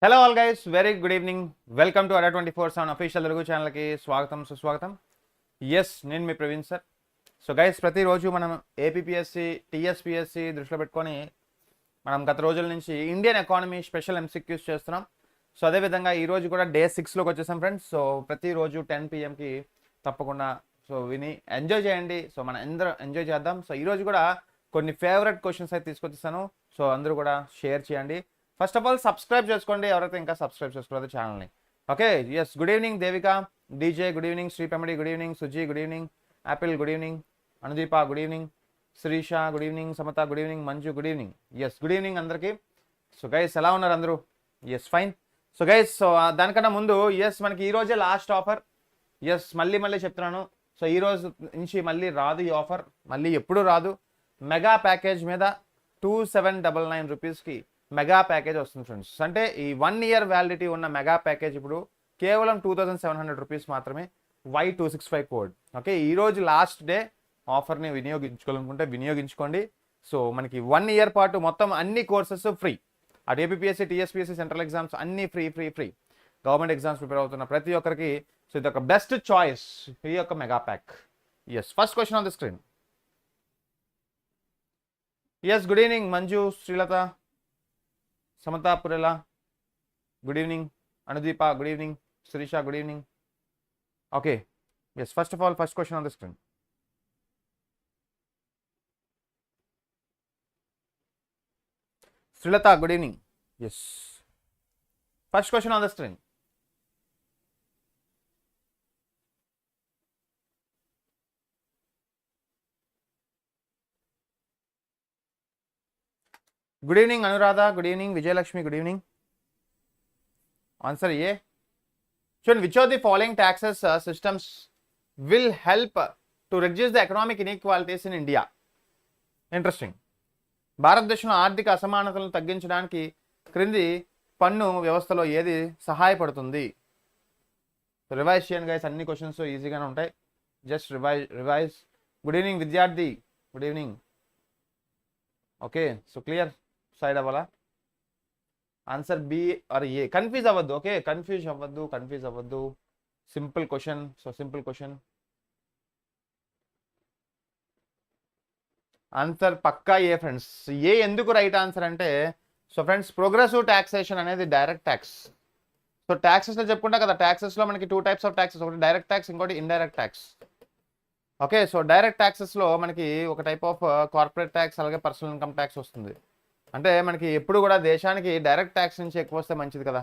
Hello all guys, very good evening. Welcome to Adda247 official Telugu ఛానల్కి స్వాగతం సుస్వాగతం. నేను మీ ప్రవీణ్ సార్. సో గైస్, ప్రతిరోజు మనం ఏపీపీఎస్సి టీఎస్పీఎస్సి దృష్టిలో పెట్టుకొని మనం గత రోజుల నుంచి ఇండియన్ ఎకానమీ స్పెషల్ ఎంసీక్యూస్ చేస్తున్నాం. సో అదేవిధంగా ఈరోజు కూడా డే 6లోకి వచ్చేసాం ఫ్రెండ్స్. సో ప్రతిరోజు 10 PM తప్పకుండా విని ఎంజాయ్ చేయండి. సో మనం అందరూ ఎంజాయ్ చేద్దాం. సో ఈరోజు కూడా కొన్ని ఫేవరెట్ క్వశ్చన్స్ అయితే తీసుకొచ్చేసాను. సో అందరూ కూడా షేర్ చేయండి. ఫస్ట్ ఆఫ్ ఆల్ సబ్స్క్రైబ్ చేసుకోండి ఎవరైతే ఇంకా సబ్స్క్రైబ్ చేసుకోలేదు ఛానల్ని. Okay, yes, good evening Devika, DJ good evening, Sripemadi good evening, Suji good evening, apple good evening, Anudeepa good evening, Srisha good evening, Samatha good evening, Manju good evening. Yes, good evening అందరికీ. So guys, ఎలా ఉన్నారు అందరూ? Yes, fine. So guys, దానికన్నా ముందు మనకి ఈరోజే last offer. మళ్ళీ చెప్తున్నాను. సో ఈ రోజు నుంచి మళ్ళీ రాదు ఈ ఆఫర్, మళ్ళీ ఎప్పుడు రాదు. మెగా ప్యాకేజ్ మీద 2799 రూపీస్కి మెగా ప్యాకేజ్ వస్తుంది ఫ్రెండ్స్. అంటే ఈ 1 year వ్యాలిడిటీ ఉన్న మెగా ప్యాకేజ్ ఇప్పుడు కేవలం 2700 రూపీస్ మాత్రమే, Y265 కోడ్. ఓకే, ఈరోజు లాస్ట్ డే. ఆఫర్ని వినియోగించుకోవాలనుకుంటే వినియోగించుకోండి. సో మనకి 1 year పాటు మొత్తం అన్ని కోర్సెస్ ఫ్రీ. అటు ఏపీపీఎస్సీ టీఎస్పీఎస్సీ సెంట్రల్ ఎగ్జామ్స్ అన్ని ఫ్రీ. గవర్నమెంట్ ఎగ్జామ్స్ ప్రిపేర్ అవుతున్న ప్రతి ఒక్కరికి సో ఇది ఒక బెస్ట్ చాయిస్ ఈ యొక్క mega pack. First question on the screen. Good evening Manju, Srilatha, Samatha Purela good evening, Anudeepa good evening, Sirisha good evening. Okay, first of all first question on the screen. Srilatha good evening. First question on the screen. Good evening Anuradha, good evening Vijayalakshmi, good evening. Answer A. చూడండి, which of the following taxes systems will help to reduce the economic inequalities in India? Interesting. భారతదేశంలో ఆర్థిక అసమానతలను తగ్గించడానికి క్రింది పన్ను వ్యవస్థలో ఏది సహాయపడుతుంది? Revise చేయండి గైస్, అన్ని క్వశ్చన్స్ ఈజీగానే ఉంటాయి. Just revise. గుడ్ ఈవినింగ్ విద్యార్థి, good evening. Okay, so clear side అవ్వాలా? Answer B or A. Confuse అవ్వద్దు. ఓకే, కన్ఫ్యూజ్ అవ్వద్దు. Simple question. So simple question. Answer పక్కా ఏ ఫ్రెండ్స్. ఏ ఎందుకు రైట్ ఆన్సర్ అంటే, సో ఫ్రెండ్స్, ప్రోగ్రెసివ్ టాక్సేషన్ అనేది direct tax. So ట్యాక్సెస్లో చెప్పుకుంటా కదా, ట్యాక్సెస్లో మనకి 2 types ఆఫ్ ట్యాక్సెస్, ఒకటి డైరెక్ట్ ట్యాక్స్, ఇంకోటి indirect tax. Okay, so direct ట్యాక్సెస్లో మనకి ఒక టైప్ ఆఫ్ కార్పొరేట్ ట్యాక్స్, అలాగే పర్సనల్ ఇన్కమ్ ట్యాక్స్ వస్తుంది. అంటే మనకి ఎప్పుడు కూడా దేశానికి డైరెక్ట్ ట్యాక్స్ నుంచి ఎక్కువ వస్తే మంచిది కదా.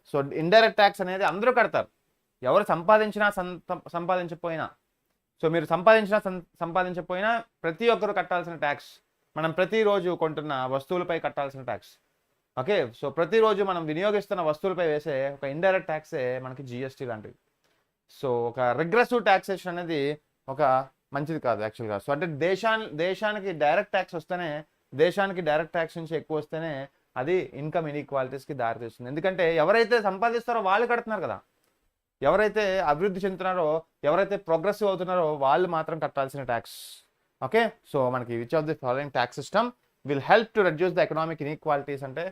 సో ఇండైరెక్ట్ ట్యాక్స్ అనేది అందరూ కడతారు, ఎవరు సంపాదించకపోయినా. సో మీరు సంపాదించకపోయినా ప్రతి ఒక్కరు కట్టాల్సిన ట్యాక్స్, మనం ప్రతిరోజు కొంటున్న వస్తువులపై కట్టాల్సిన ట్యాక్స్. ఓకే, సో ప్రతిరోజు మనం వినియోగిస్తున్న వస్తువులపై వేసే ఒక ఇండైరెక్ట్ ట్యాక్సే మనకి జిఎస్టీ లాంటివి. సో ఒక రిగ్రెసివ్ టాక్సేషన్ అనేది ఒక మంచిది కాదు యాక్చువల్గా. సో అంటే దేశానికి డైరెక్ట్ ట్యాక్స్ వస్తేనే, దేశానికి డైరెక్ట్ ట్యాక్స్ నుంచి ఎక్కువ వస్తేనే అది ఇన్కమ్ ఇన్ఈక్వాలిటీస్కి దారితీస్తుంది. ఎందుకంటే ఎవరైతే సంపాదిస్తారో వాళ్ళు కడుతున్నారు కదా, ఎవరైతే అభివృద్ధి చెందుతున్నారో, ఎవరైతే ప్రోగ్రెసివ్ అవుతున్నారో వాళ్ళు మాత్రం కట్టాల్సిన ట్యాక్స్. ఓకే, సో మనకి which of the following tax system will help to reduce the economic inequalities అంటే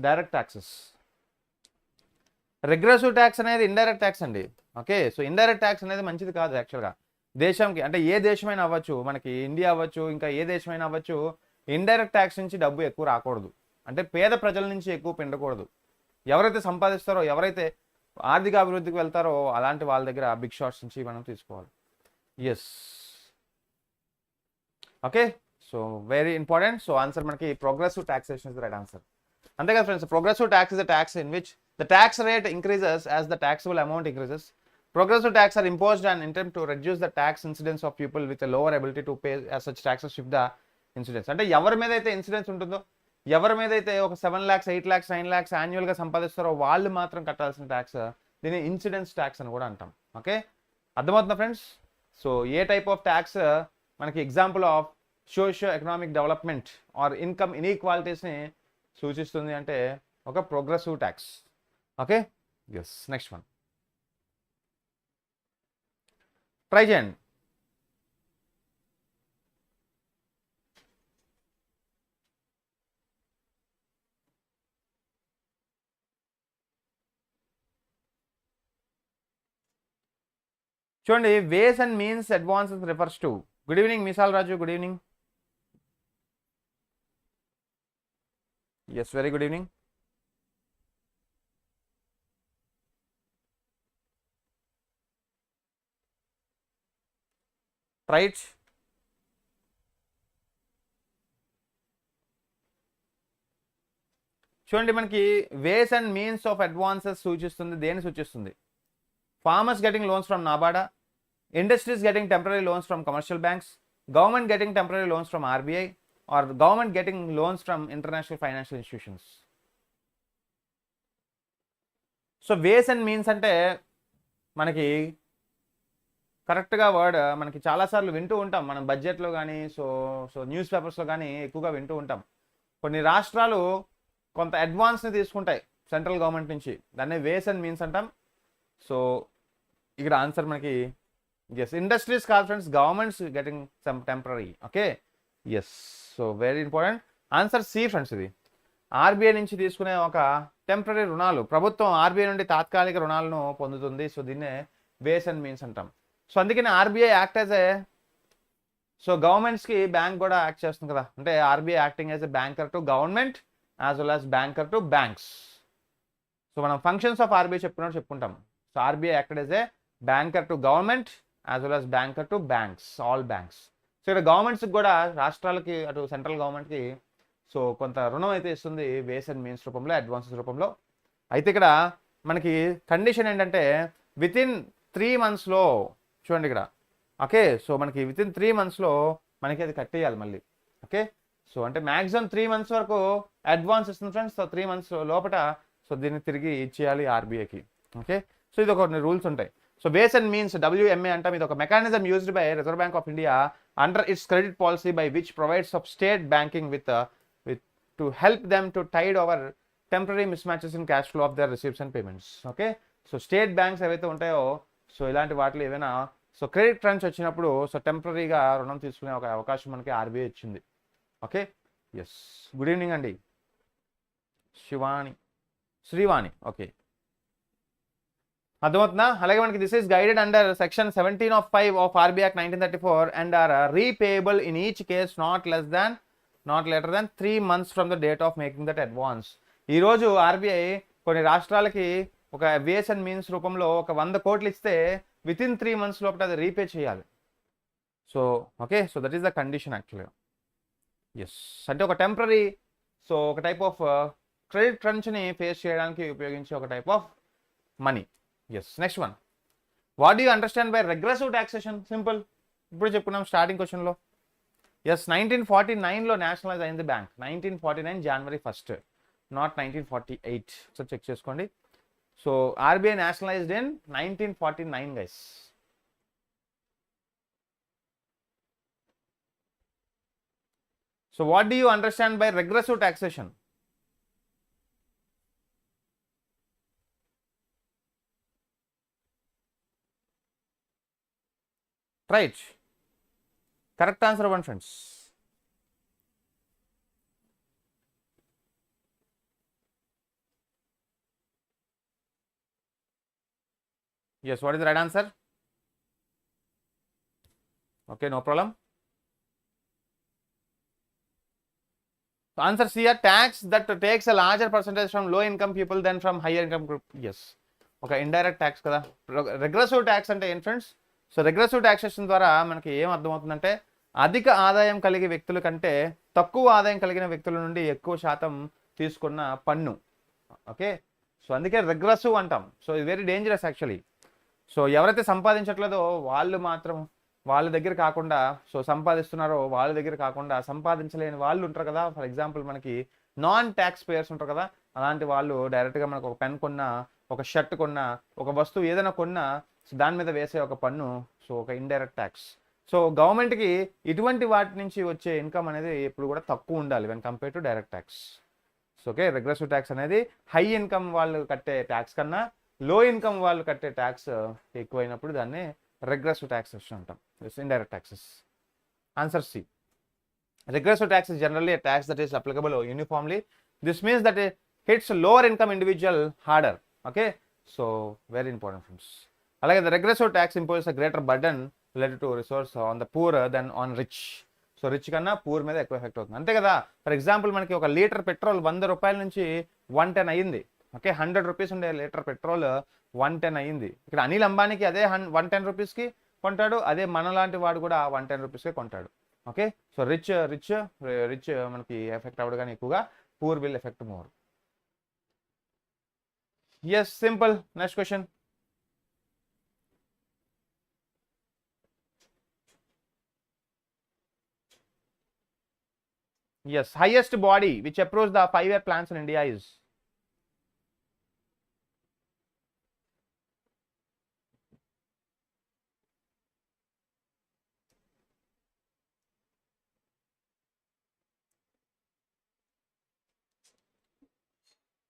డైరెక్ట్ ట్యాక్సెస్. రిగ్రెసివ్ ట్యాక్స్ అనేది ఇండైరెక్ట్ ట్యాక్స్ అండి. ఓకే, సో ఇండైరెక్ట్ ట్యాక్స్ అనేది మంచిది కాదు యాక్చువల్గా దేశంకి. అంటే ఏ దేశమైనా అవ్వచ్చు, మనకి ఇండియా అవ్వచ్చు, ఇంకా ఏ దేశమైనా అవ్వచ్చు, ఇండైరెక్ట్ ట్యాక్స్ నుంచి డబ్బు ఎక్కువ రాకూడదు. అంటే పేద ప్రజల నుంచి ఎక్కువ పిండకూడదు. ఎవరైతే సంపాదిస్తారో, ఎవరైతే ఆర్థిక అభివృద్ధికి వెళ్తారో అలాంటి వాళ్ళ దగ్గర బిగ్ షాట్స్ నుంచి మనం తీసుకోవాలి. Okay, so very important. So answer మనకి progressive taxation is the right answer. అంతే కదా friends. Progressive tax is the tax in which the tax rate increases as the taxable amount increases. Progressive tax are imposed an attempt to reduce the tax incidence of people with a lower ability to pay as such taxes if the incidence. అంటే ఎవరి మీద అయితే incidence ఉంటుందో, ఎవరి మీద అయితే ఒక 7 lakhs 8 lakhs 9 lakhs యాన్యువల్గా సంపాదిస్తారో వాళ్ళు మాత్రం కట్టాల్సిన ట్యాక్స్, దీన్ని ఇన్సిడెన్స్ ట్యాక్స్ అని కూడా అంటాం. ఓకే, అర్థమవుతుందా friends? So A type of tax మనకి example of socio economic development or income ఇన్ఈక్వాలిటీస్ని సూచిస్తుంది అంటే ఒక progressive tax. Okay, next one try చేయండి. చూడండి, ways and means advances refers to. Good evening Misal Raju, good evening. Yes, very good evening. Right. చూడండి, మనకి ways and means of advances సూచిస్తుంది. దేని సూచిస్తుంది? ఫార్మర్స్ గెటింగ్ లోన్స్ ఫ్రమ్ నాబార్డా, industries getting temporary loans from commercial banks, government getting temporary loans from RBI, or government getting loans from international financial institutions. So ways and means అంటే మనకి కరెక్ట్గా word మనకి చాలాసార్లు వింటూ ఉంటాం మనం బడ్జెట్లో కానీ సో న్యూస్ పేపర్స్లో కానీ ఎక్కువగా వింటూ ఉంటాం. కొన్ని రాష్ట్రాలు కొంత అడ్వాన్స్ని తీసుకుంటాయి సెంట్రల్ గవర్నమెంట్ నుంచి, దాన్ని వేస్ అండ్ మీన్స్ అంటాం. సో ఇక్కడ ఆన్సర్ మనకి ఎస్, ఇండస్ట్రీస్ కాదు friends, governments getting some temporary. Okay, yes. So very important answer C friends. ఇది ఆర్బీఐ నుంచి తీసుకునే ఒక టెంపరరీ రుణాలు, ప్రభుత్వం ఆర్బీఐ నుండి తాత్కాలిక రుణాలను పొందుతుంది. సో దీన్నే వేస్ అండ్ మీన్స్ అంటాం. సో అందుకని RBI act as a, so గవర్నమెంట్స్కి బ్యాంక్ కూడా యాక్ట్ చేస్తుంది కదా, అంటే RBI acting as a banker to government as well as banker to banks. So మనం ఫంక్షన్స్ ఆఫ్ ఆర్బీఐ చెప్పుకుంటాం. So RBI acted as a banker to government as well as banker to banks, all banks. So ఇక్కడ గవర్నమెంట్స్కి కూడా, రాష్ట్రాలకి అటు central గవర్నమెంట్కి so కొంత రుణం అయితే ఇస్తుంది వేస్ అండ్ మీన్స్ రూపంలో, అడ్వాన్సెస్ రూపంలో. అయితే ఇక్కడ మనకి కండిషన్ ఏంటంటే వితిన్ 3 monthsలో, చూడండి ఇక్కడ. ఓకే, సో మనకి వితిన్ 3 monthsలో మనకి అది కట్టేయాలి మళ్ళీ. ఓకే, సో అంటే మ్యాక్సిమం 3 months వరకు అడ్వాన్స్ ఇస్తుంది ఫ్రెండ్స్. సో 3 months లోపల సో దీన్ని తిరిగి ఇచ్చేయాలి ఆర్బీఐకి. ఓకే, సో ఇది ఒక రూల్స్ ఉంటాయి. So ways and means WMA అంటాం. ఇది ఒక mechanism used by Reserve bank of India under its credit policy by which provides of state banking with to help them to tide over temporary mismatches in cash flow of their receipts and payments. Okay, so state banks ఏవైతే ఉంటాయో so ఇలాంటి వాటిలో ఏమైనా so credit crunch వచ్చినప్పుడు so టెంపరరీగా రుణం తీసుకునే ఒక అవకాశం మనకి ఆర్బీఐ ఇచ్చింది. Okay, yes. గుడ్ ఈవినింగ్ అండి శ్రీవాణి. ఓకే, అర్థమవుతుందా? అలాగే మనకి this is guided under section 17 of 5 of RBI act 1934 and are repayable in each case not later than 3 months from the date of making that advance. ఈరోజు RBI కొన్ని రాష్ట్రాలకి ఒక వేస్ and means రూపంలో ఒక 100 కోట్లు ఇస్తే వితిన్ 3 months లోపల అది రీపే చేయాలి. So okay, so that is the condition యాక్చువల్గా. ఎస్, అంటే ఒక టెంపరరీ, సో ఒక టైప్ ఆఫ్ క్రెడిట్ క్రంచ్ని ఫేస్ చేయడానికి ఉపయోగించే ఒక type of money. Yes, next one. What do you understand by regressive taxation? Simple, ఇప్పుడు చెప్పుకున్నాం స్టార్టింగ్ క్వశ్చన్లో. ఎస్, 1949లో నేషనలైజ్ అయింది bank. 1949 January 1st, not 1948. So check చేసుకోండి. So RBI nationalised in 1949 guys. So what do you understand by regressive taxation? Right, correct answer ఇవ్వండి friends. Yes, what is the right answer? Okay, no problem. So answer C, a tax that takes a larger percentage from low income people than from higher income group. Yes, okay, indirect tax kada. Regressive tax ante em friends? So regressive taxation ద్వారా మనకి ఏం అర్థమవుతుందంటే అధిక ఆదాయం కలిగే వ్యక్తుల కంటే తక్కువ ఆదాయం కలిగిన వ్యక్తుల నుండి ఎక్కువ శాతం తీసుకున్న పన్ను. ఓకే, సో అందుకే రెగ్రెసివ్ అంటాం. సో ఇది వెరీ డేంజరస్ యాక్చువల్లీ. సో ఎవరైతే సంపాదించట్లేదో వాళ్ళు మాత్రం వాళ్ళ దగ్గర కాకుండా, సో సంపాదిస్తున్నారో వాళ్ళ దగ్గర కాకుండా సంపాదించలేని వాళ్ళు ఉంటారు కదా. ఫర్ ఎగ్జాంపుల్ మనకి నాన్ ట్యాక్స్ పేయర్స్ ఉంటారు కదా, అలాంటి వాళ్ళు డైరెక్ట్గా మనకు ఒక పెన్ కొన్నా, ఒక షర్ట్ కొన్నా, ఒక వస్తువు ఏదైనా కొన్నా సో దాని మీద వేసే ఒక పన్ను, సో ఒక ఇండైరెక్ట్ ట్యాక్స్. సో గవర్నమెంట్కి ఇటువంటి వాటి నుంచి వచ్చే ఇన్కమ్ అనేది ఎప్పుడు కూడా తక్కువ ఉండాలి when compare to direct tax. So okay, regressive tax అనేది హై ఇన్కమ్ వాళ్ళు కట్టే ట్యాక్స్ కన్నా లో ఇన్కమ్ వాళ్ళు కట్టే ట్యాక్స్ ఎక్కువైనప్పుడు దాన్ని రెగ్రెసివ్ టాక్సేషన్ అంటాం. Indirect taxes. Answer C. Regressive tax is generally a tax that is applicable uniformly. This means that it hits lower income individual harder. Okay, so very important friends. అలాగే the regressive tax imposes a greater burden related to resource on the poor than on rich. So rich కన్నా poor మీద ఎక్కువ effect అవుతుంది, అంతే కదా. For example మనకి ఒక litre petrol 100 రూపాయల నుంచి 110 అయ్యింది. ఓకే, 100 రూపీస్ ఉండే లీటర్ పెట్రోల్ 110 అయ్యింది. ఇక్కడ అనిల్ అంబానీకి అదే 110 రూపీస్కి కొంటాడు, అదే మనలాంటి వాడు కూడా 110 రూపీస్కే కొంటాడు. Okay, so rich rich rich మనకి ఎఫెక్ట్ అవ్వడు కానీ ఎక్కువగా poor will effect more. Yes, simple. Next question. Yes, highest body which approves the 5-year plans in India is.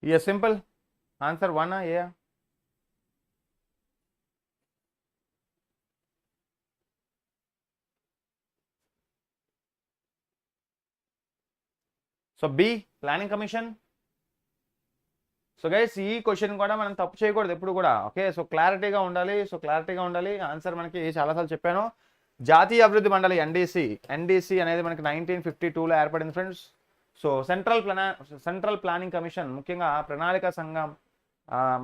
Yes, simple. Answer 1, yeah. So B, planning commission. So guys ఈ question కూడా మనం తప్పు చేయకూడదు ఎప్పుడు కూడా. ఓకే, సో క్లారిటీగా ఉండాలి. Answer మనకి చాలాసార్లు చెప్పాను. జాతీయ అభివృద్ధి మండలి ఎన్డీసీ అనేది మనకి 1952లో ఏర్పడింది friends. So central planning commission ముఖ్యంగా ప్రణాళిక సంఘం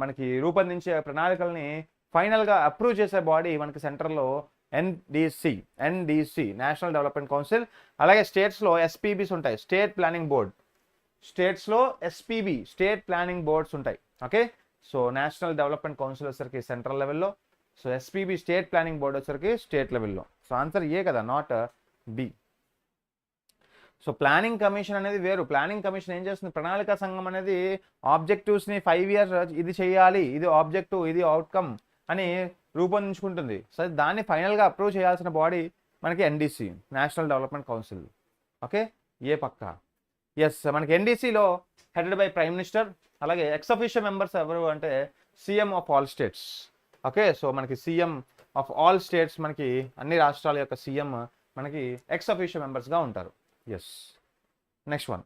మనకి రూపొందించే ప్రణాళికల్ని ఫైనల్గా అప్రూవ్ చేసే బాడీ మనకి సెంట్రల్లో ఎన్డీసీ నేషనల్ డెవలప్మెంట్ కౌన్సిల్. అలాగే స్టేట్స్లో ఎస్పీబీస్ ఉంటాయి, స్టేట్ ప్లానింగ్ బోర్డ్. స్టేట్స్లో ఎస్పీబీ స్టేట్ ప్లానింగ్ బోర్డ్స్ ఉంటాయి. Okay, so national development council వచ్చేసరికి సెంట్రల్ లెవెల్లో, so SPB state planning board వచ్చేసరికి స్టేట్ లెవెల్లో. సో ఆన్సర్ ఏ కదా, not be. So planning commission అనేది వేరు. ప్లానింగ్ కమిషన్ ఏం చేస్తుంది, ప్రణాళిక సంఘం అనేది ఆబ్జెక్టివ్స్ని 5 ఇయర్స్ ఇది చేయాలి, ఇది ఆబ్జెక్టివ్, ఇది అవుట్కమ్ అని రూపొందించుకుంటుంది. సో దాన్ని ఫైనల్గా అప్రూవ్ చేయాల్సిన బాడీ మనకి NDC national development council. Okay, A పక్క. ఎస్, మనకి ఎన్డీసీలో హెడెడ్ బై ప్రైమ్ మినిస్టర్. అలాగే ఎక్స్ అఫీషియల్ మెంబర్స్ ఎవరు అంటే CM of all states. Okay, so మనకి సీఎం ఆఫ్ ఆల్ స్టేట్స్, మనకి అన్ని రాష్ట్రాల యొక్క సీఎం మనకి ఎక్స్ అఫీషియల్ మెంబర్స్గా ఉంటారు. Yes, next one.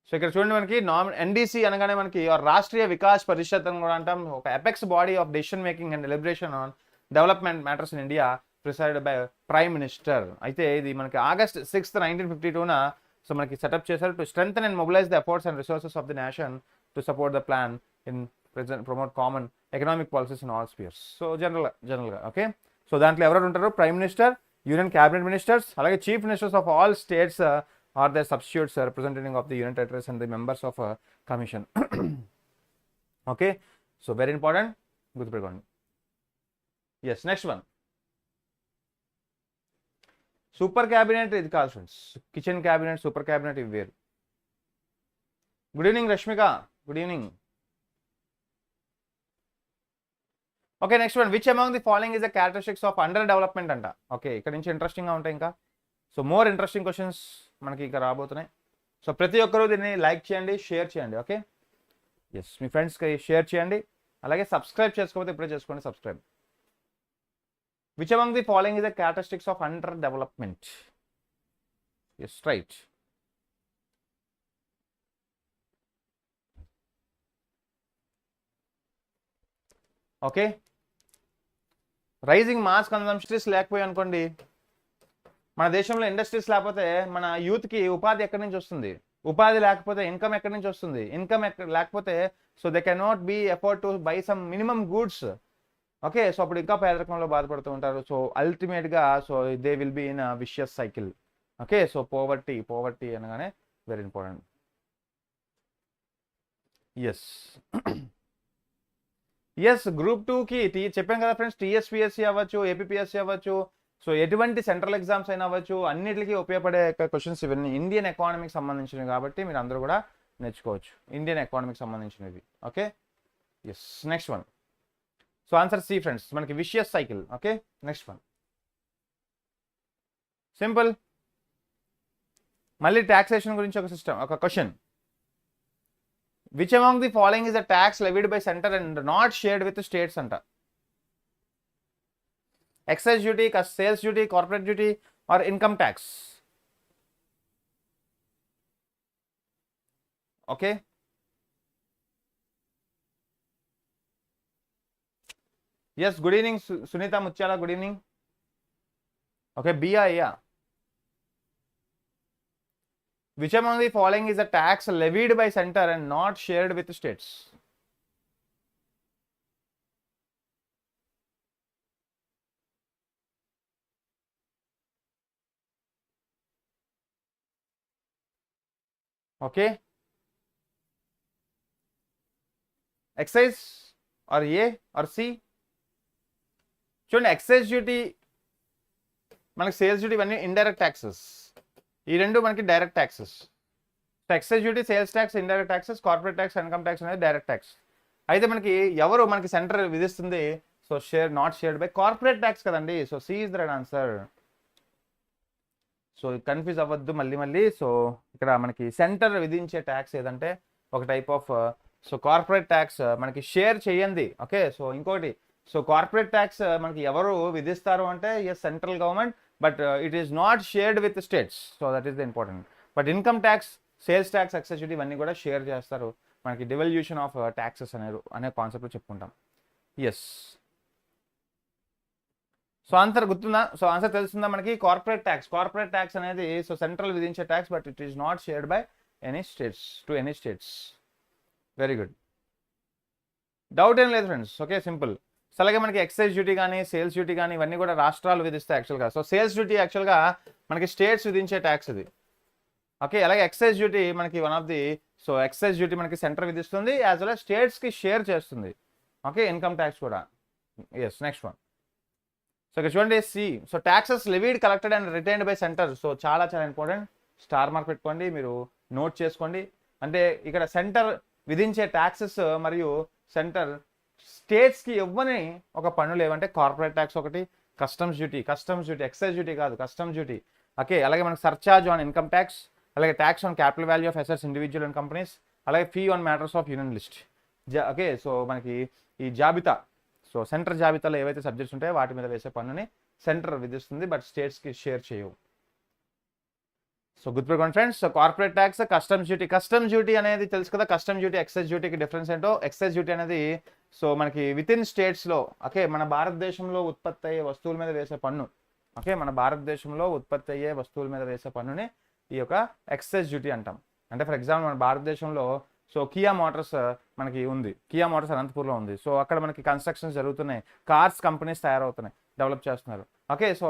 సో ఇక్కడ చూడండి మనకి ఎన్డీసీ అనగానే మనకి రాష్ట్రీయ వికాస్ పరిషత్ అని కూడా అంటాం. ఒక apex body of decision making and deliberation on development matters in India presided by prime minister. అయితే ఇది మనకి August 6, 1952న సో మనకి సెటప్ చేశారు to strengthen and mobilise the efforts and resources of the nation to support the plan in promote common economic policies in all spheres. So జనరల్గా okay, so దాంట్లో ఎవరు ఉంటారు, prime minister, union cabinet ministers, అలాగే chief ministers of all states are the substitutes representative of the union territories and the members of commission. Okay, so very important, గుర్తుపెట్టుకోండి. Yes, next one. Super cabinet ఇది కాదు friends, kitchen cabinet, super cabinet ఇవి వేరు. Good evening Rashmika, good evening. Okay, next one. Which among the following is the characteristics of under development అంట. Okay, ఇక్కడ నుంచి ఇంట్రెస్టింగ్గా ఉంటాయి ఇంకా. సో మోర్ ఇంట్రెస్టింగ్ క్వశ్చన్స్ మనకి ఇక్కడ రాబోతున్నాయి. సో ప్రతి ఒక్కరూ దీన్ని లైక్ చేయండి, షేర్ చేయండి. ఓకే, ఎస్, మీ ఫ్రెండ్స్కి షేర్ చేయండి. అలాగే సబ్స్క్రైబ్ చేసుకోకపోతే ఇప్పుడే చేసుకోండి subscribe. Which among the following is the characteristics of under development. Yes, right. Okay, rising mass consumptions లేకపోయి అనుకోండి, మన దేశంలో ఇండస్ట్రీస్ లేకపోతే మన యూత్కి ఉపాధి ఎక్కడి నుంచి వస్తుంది, ఉపాధి లేకపోతే ఇన్కమ్ ఎక్కడి నుంచి వస్తుంది, ఇన్కమ్ లేకపోతే so they can not be afford to buy some minimum goods. Okay, so అప్పుడు ఇంకా పేదరికంలో బాధపడుతూ ఉంటారు. సో అల్టిమేట్గా so they will be in a vicious cycle. Okay, so poverty అనగానే వెరీ ఇంపార్టెంట్. ఎస్, గ్రూప్ 2కి చెప్పాను కదా ఫ్రెండ్స్, టీఎస్పీఎస్సీ అవ్వచ్చు, ఏపీపీఎస్సీ అవ్వచ్చు, సో ఎటువంటి సెంట్రల్ ఎగ్జామ్స్ అయినా అవ్వచ్చు, అన్నిటికీ ఉపయోగపడే క్వశ్చన్స్ ఇవన్నీ ఇండియన్ ఎకానమీకి సంబంధించినవి కాబట్టి మీరు అందరూ కూడా నేర్చుకోవచ్చు, ఇండియన్ ఎకానమీకి సంబంధించినవి. Okay, yes, next one. So answer C friends, మనకి vicious cycle. Okay, next one. Simple. మళ్ళీ ట్యాక్సేషన్ గురించి ఒక question. Which among the following is the tax levied by centre and not shared with states అంట. Excise duty, sales duty, corporate duty or income tax. Okay, yes good evening Sunitha Muthyala, good evening. Okay, బియా యా. Which among the following is a tax levied by center and not shared with states? Okay, excise or A or C? చూడండి, excise duty మనకి, sales duty ఇవన్నీ indirect taxes, ఈ రెండు మనకి direct taxes. So excise duty, sales tax indirect taxes, corporate tax, income tax అనేది direct tax. అయితే మనకి ఎవరు మనకి సెంటర్ విధిస్తుంది? So not shared by corporate tax కదండి. So C is the right answer. So confuse అవ్వద్దు మళ్ళీ. సో ఇక్కడ మనకి సెంటర్ విధించే ట్యాక్స్ ఏదంటే ఒక type of so corporate tax మనకి షేర్ చేయండి. ఓకే, సో ఇంకోటి, సో కార్పొరేట్ ట్యాక్స్ మనకి ఎవరు విధిస్తారు అంటే yes central government, but it is not shared with states. So that is the important. But income tax, sales tax, excise duty ఇవన్నీ కూడా share చేస్తారు. మనకి డివల్యూషన్ ఆఫ్ ట్యాక్సెస్ అనే కాన్సెప్ట్లో చెప్పుకుంటాం. ఎస్, సో ఆన్సర్ గుర్తుందా? సో ఆన్సర్ తెలుస్తుందా మనకి? కార్పొరేట్ ట్యాక్స్ అనేది సో సెంట్రల్ విధించే tax, but it is not shared by any states to any states. Very good, doubt ఏం లేదు ఫ్రెండ్స్. Okay, simple. సో అలాగే మనకి ఎక్సైజ్ డ్యూటీ కానీ, సేల్స్ డ్యూటీ కానీ ఇవన్నీ కూడా రాష్ట్రాలు విధిస్తాయి యాక్చువల్గా. సో సేల్స్ డ్యూటీ యాక్చువల్గా మనకి స్టేట్స్ విధించే ట్యాక్స్ ఇది. ఓకే, అలాగే ఎక్సైజ్ డ్యూటీ మనకి one of the, so excise duty మనకి సెంటర్ విధిస్తుంది, యాజ్ వెల్ as స్టేట్స్కి షేర్ చేస్తుంది. ఓకే, ఇన్కమ్ ట్యాక్స్ కూడా. Yes, next one. సో ఇక్కడ చూడండి, C. So taxes levied, collected and retained by centre. So చాలా ఇంపార్టెంట్, స్టార్ మార్క్ పెట్టుకోండి, మీరు నోట్ చేసుకోండి. అంటే ఇక్కడ సెంటర్ విధించే ట్యాక్సెస్ మరియు సెంటర్ స్టేట్స్కి ఇవ్వని ఒక పన్నులు ఏమంటే కార్పొరేట్ ట్యాక్స్ ఒకటి, కస్టమ్స్ డ్యూటీ, ఎక్సైజ్ డ్యూటీ కాదు, కస్టమ్స్ డ్యూటీ. ఓకే, అలాగే మనకి సర్చార్జ్ ఆన్ ఇన్కమ్ ట్యాక్స్, అలాగే tax on capital value of assets individual and companies, అలాగే fee on matters of union list. Okay, so మనకి ఈ జాబితా, సో సెంటర్ జాబితాలో ఏవైతే సబ్జెక్ట్స్ ఉంటాయో వాటి మీద వేసే పన్నుని సెంటర్ విధిస్తుంది, బట్ స్టేట్స్కి షేర్ చేయవు. సో గుర్తుపెట్టుకోండి friends. So corporate tax, customs duty అనేది తెలుసు కదా. కస్టమ్స్ డ్యూటీ, ఎక్సైజ్ డ్యూటీకి డిఫరెన్స్ ఏంటో. ఎక్సైజ్ డ్యూటీ అనేది సో మనకి విత్ ఇన్ స్టేట్స్లో, ఓకే, మన భారతదేశంలో ఉత్పత్తి అయ్యే వస్తువుల మీద వేసే పన్ను. ఓకే, మన భారతదేశంలో ఉత్పత్తి అయ్యే వస్తువుల మీద వేసే పన్నుని ఈ యొక్క ఎక్సైజ్ డ్యూటీ అంటాం. అంటే ఫర్ ఎగ్జాంపుల్ మన భారతదేశంలో సో కియా మోటార్స్ మనకి ఉంది, కియా మోటార్స్ అనంతపూర్లో ఉంది. సో అక్కడ మనకి కన్స్ట్రక్షన్స్ జరుగుతున్నాయి, కార్స్ కంపెనీస్ తయారవుతున్నాయి, డెవలప్ చేస్తున్నారు. ఓకే, సో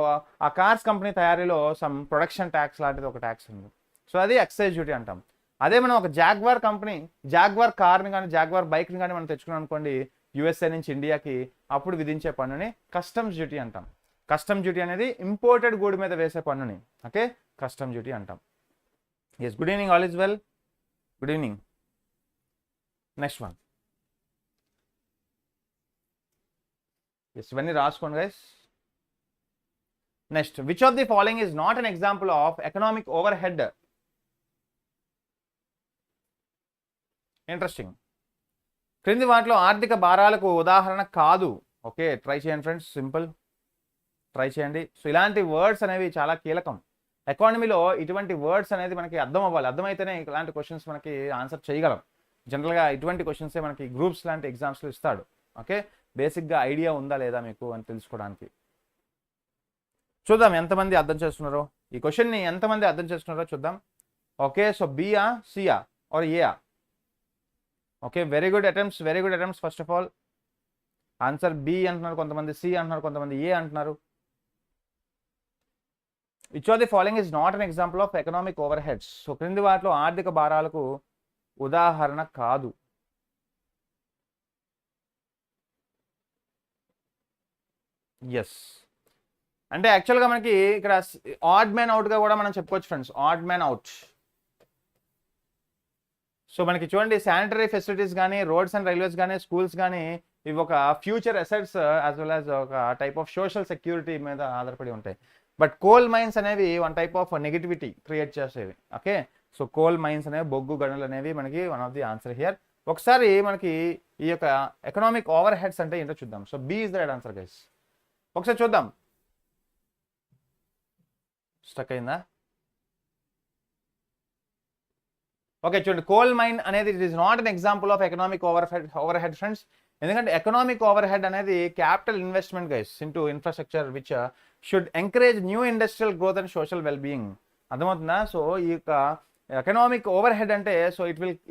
ఆ కార్స్ కంపెనీ తయారీలో సమ్ ప్రొడక్షన్ ట్యాక్స్ లాంటిది ఒక ట్యాక్స్ ఉంది. సో అది ఎక్సైజ్ డ్యూటీ అంటాం. అదే మనం ఒక జాగ్వార్ కంపెనీ, జాగ్వార్ కార్ని కానీ జాగ్వార్ బైక్ని కానీ మనం తెచ్చుకున్నాం అనుకోండి యూఎస్ఏ నుంచి ఇండియాకి, అప్పుడు విధించే పన్నుని కస్టమ్స్ డ్యూటీ అంటాం. కస్టమ్స్ డ్యూటీ అనేది ఇంపోర్టెడ్ గూడ్ మీద వేసే పన్నుని, ఓకే, కస్టమ్స్ డ్యూటీ అంటాం. Yes, good evening, all is well, good evening. Next one. Yes, ఇవన్నీ రాసుకోండి guys. Next, which of the following is not an example of economic overhead? Interesting. క్రింది వాటిలో ఆర్థిక భారాలకు ఉదాహరణ కాదు. ఓకే, ట్రై చేయండి ఫ్రెండ్స్, సింపుల్, ట్రై చేయండి. సో ఇలాంటి వర్డ్స్ అనేవి చాలా కీలకం. ఎకానమీలో ఇటువంటి వర్డ్స్ అనేది మనకి అర్థం అవ్వాలి, అర్థమైతేనే ఇలాంటి క్వశ్చన్స్ మనకి ఆన్సర్ చేయగలం. జనరల్గా ఇటువంటి క్వశ్చన్సే మనకి గ్రూప్స్ లాంటి ఎగ్జామ్స్లో ఇస్తాడు. ఓకే, బేసిక్గా ఐడియా ఉందా లేదా మీకు అని తెలుసుకోవడానికి. చూద్దాం ఎంతమంది అర్థం చేస్తున్నారో, ఈ క్వశ్చన్ని ఎంతమంది అర్థం చేస్తున్నారో చూద్దాం. ఓకే, సో బియా, సియా ఆర్ ఏయా? Okay, very good attempts first of all. Answer B అంటున్నారు కొంతమంది, సి అంటున్నారు కొంతమంది, ఏ అంటున్నారు. Which of the following is not an example of economic overheads? So క్రింది వాటిలో ఆర్థిక భారాలకు ఉదాహరణ కాదు. ఎస్, అంటే యాక్చువల్గా మనకి ఇక్కడ ఆడ్ మ్యాన్ అవుట్గా కూడా మనం చెప్పుకోవచ్చు friends, odd man out. So మనకి చూడండి, శానిటరీ ఫెసిలిటీస్ కానీ, రోడ్స్ అండ్ రైల్వేస్ కానీ, స్కూల్స్ కానీ, ఇవి ఒక future assets as well as ఒక టైప్ ఆఫ్ సోషల్ సెక్యూరిటీ మీద ఆధారపడి ఉంటాయి. బట్ కోల్ మైన్స్ అనేవి one type of negativity create చేసేవి. ఓకే, సో కోల్ మైన్స్ అనేవి, బొగ్గు గనులు అనేవి మనకి one of the answer here. ఒకసారి మనకి ఈ యొక్క ఎకనామిక్ ఓవర్ హెడ్స్ అంటే ఏంటో చూద్దాం. So B is the right answer guys. ఒకసారి చూద్దాం. స్టక్ అయిందా? ఓకే, చూడండి, కోల్ మైన్ అనేది it is not an example of economic overhead friends. ఎందుకంటే ఎకనామిక్ ఓవర్ హెడ్ అనేది capital investment guys into infrastructure which should encourage new industrial growth and social well being. అర్థమవుతుందా? So ఈ యొక్క economic overhead అంటే so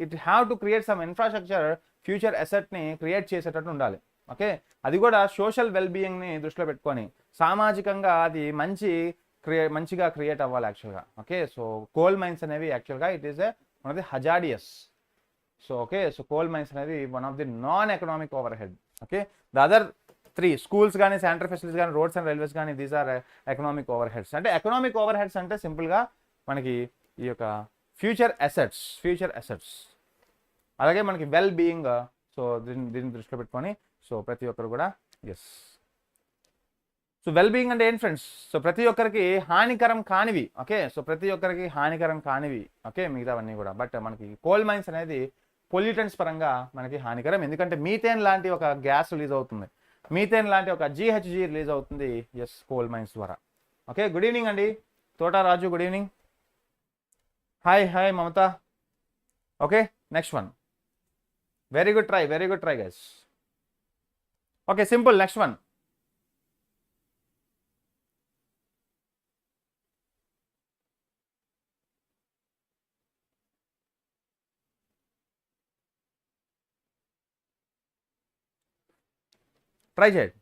it have to create some infrastructure, future అసెట్ని create చేసేటట్టు ఉండాలి. Okay, అది కూడా సోషల్ వెల్ బీయింగ్ని దృష్టిలో పెట్టుకొని సామాజికంగా అది మంచిగా క్రియేట్ అవ్వాలి యాక్చువల్గా. ఓకే, సో కోల్ మైన్స్ అనేవి యాక్చువల్గా it is one of the hazardous. So okay, so coal mines అనేది one of the non economic overhead. Okay, the other 3 schools కానీ, శానిటరీ ఫెసిలిటీస్ కానీ, రోడ్స్ అండ్ రైల్వేస్ కానీ, these are economic overheads. అంటే economic overheads అంటే సింపుల్గా మనకి ఈ యొక్క ఫ్యూచర్ అసెట్స్ అలాగే మనకి వెల్ బీయింగ్. సో దీన్ని దృష్టిలో పెట్టుకొని సో ప్రతి ఒక్కరు కూడా ఎస్. సో వెల్ బీయింగ్ అంటే ఏంటి ఫ్రెండ్స్? సో ప్రతి ఒక్కరికి హానికరం కానివి. ఓకే, సో ప్రతి ఒక్కరికి హానికరం కానివి. ఓకే, మిగతావన్నీ కూడా. బట్ మనకి కోల్ మైన్స్ అనేది పొల్యూటెంట్స్ పరంగా మనకి హానికరం, ఎందుకంటే మీథేన్ లాంటి ఒక గ్యాస్ రిలీజ్ అవుతుంది, మీథేన్ లాంటి ఒక GHG రిలీజ్ అవుతుంది ఎస్ కోల్ మైన్స్ ద్వారా. ఓకే, గుడ్ ఈవినింగ్ అండి Thota Raju, good evening. Hi Mamatha. Okay, next one. Very good try guys. Okay, simple. Next one. Try చేయండి.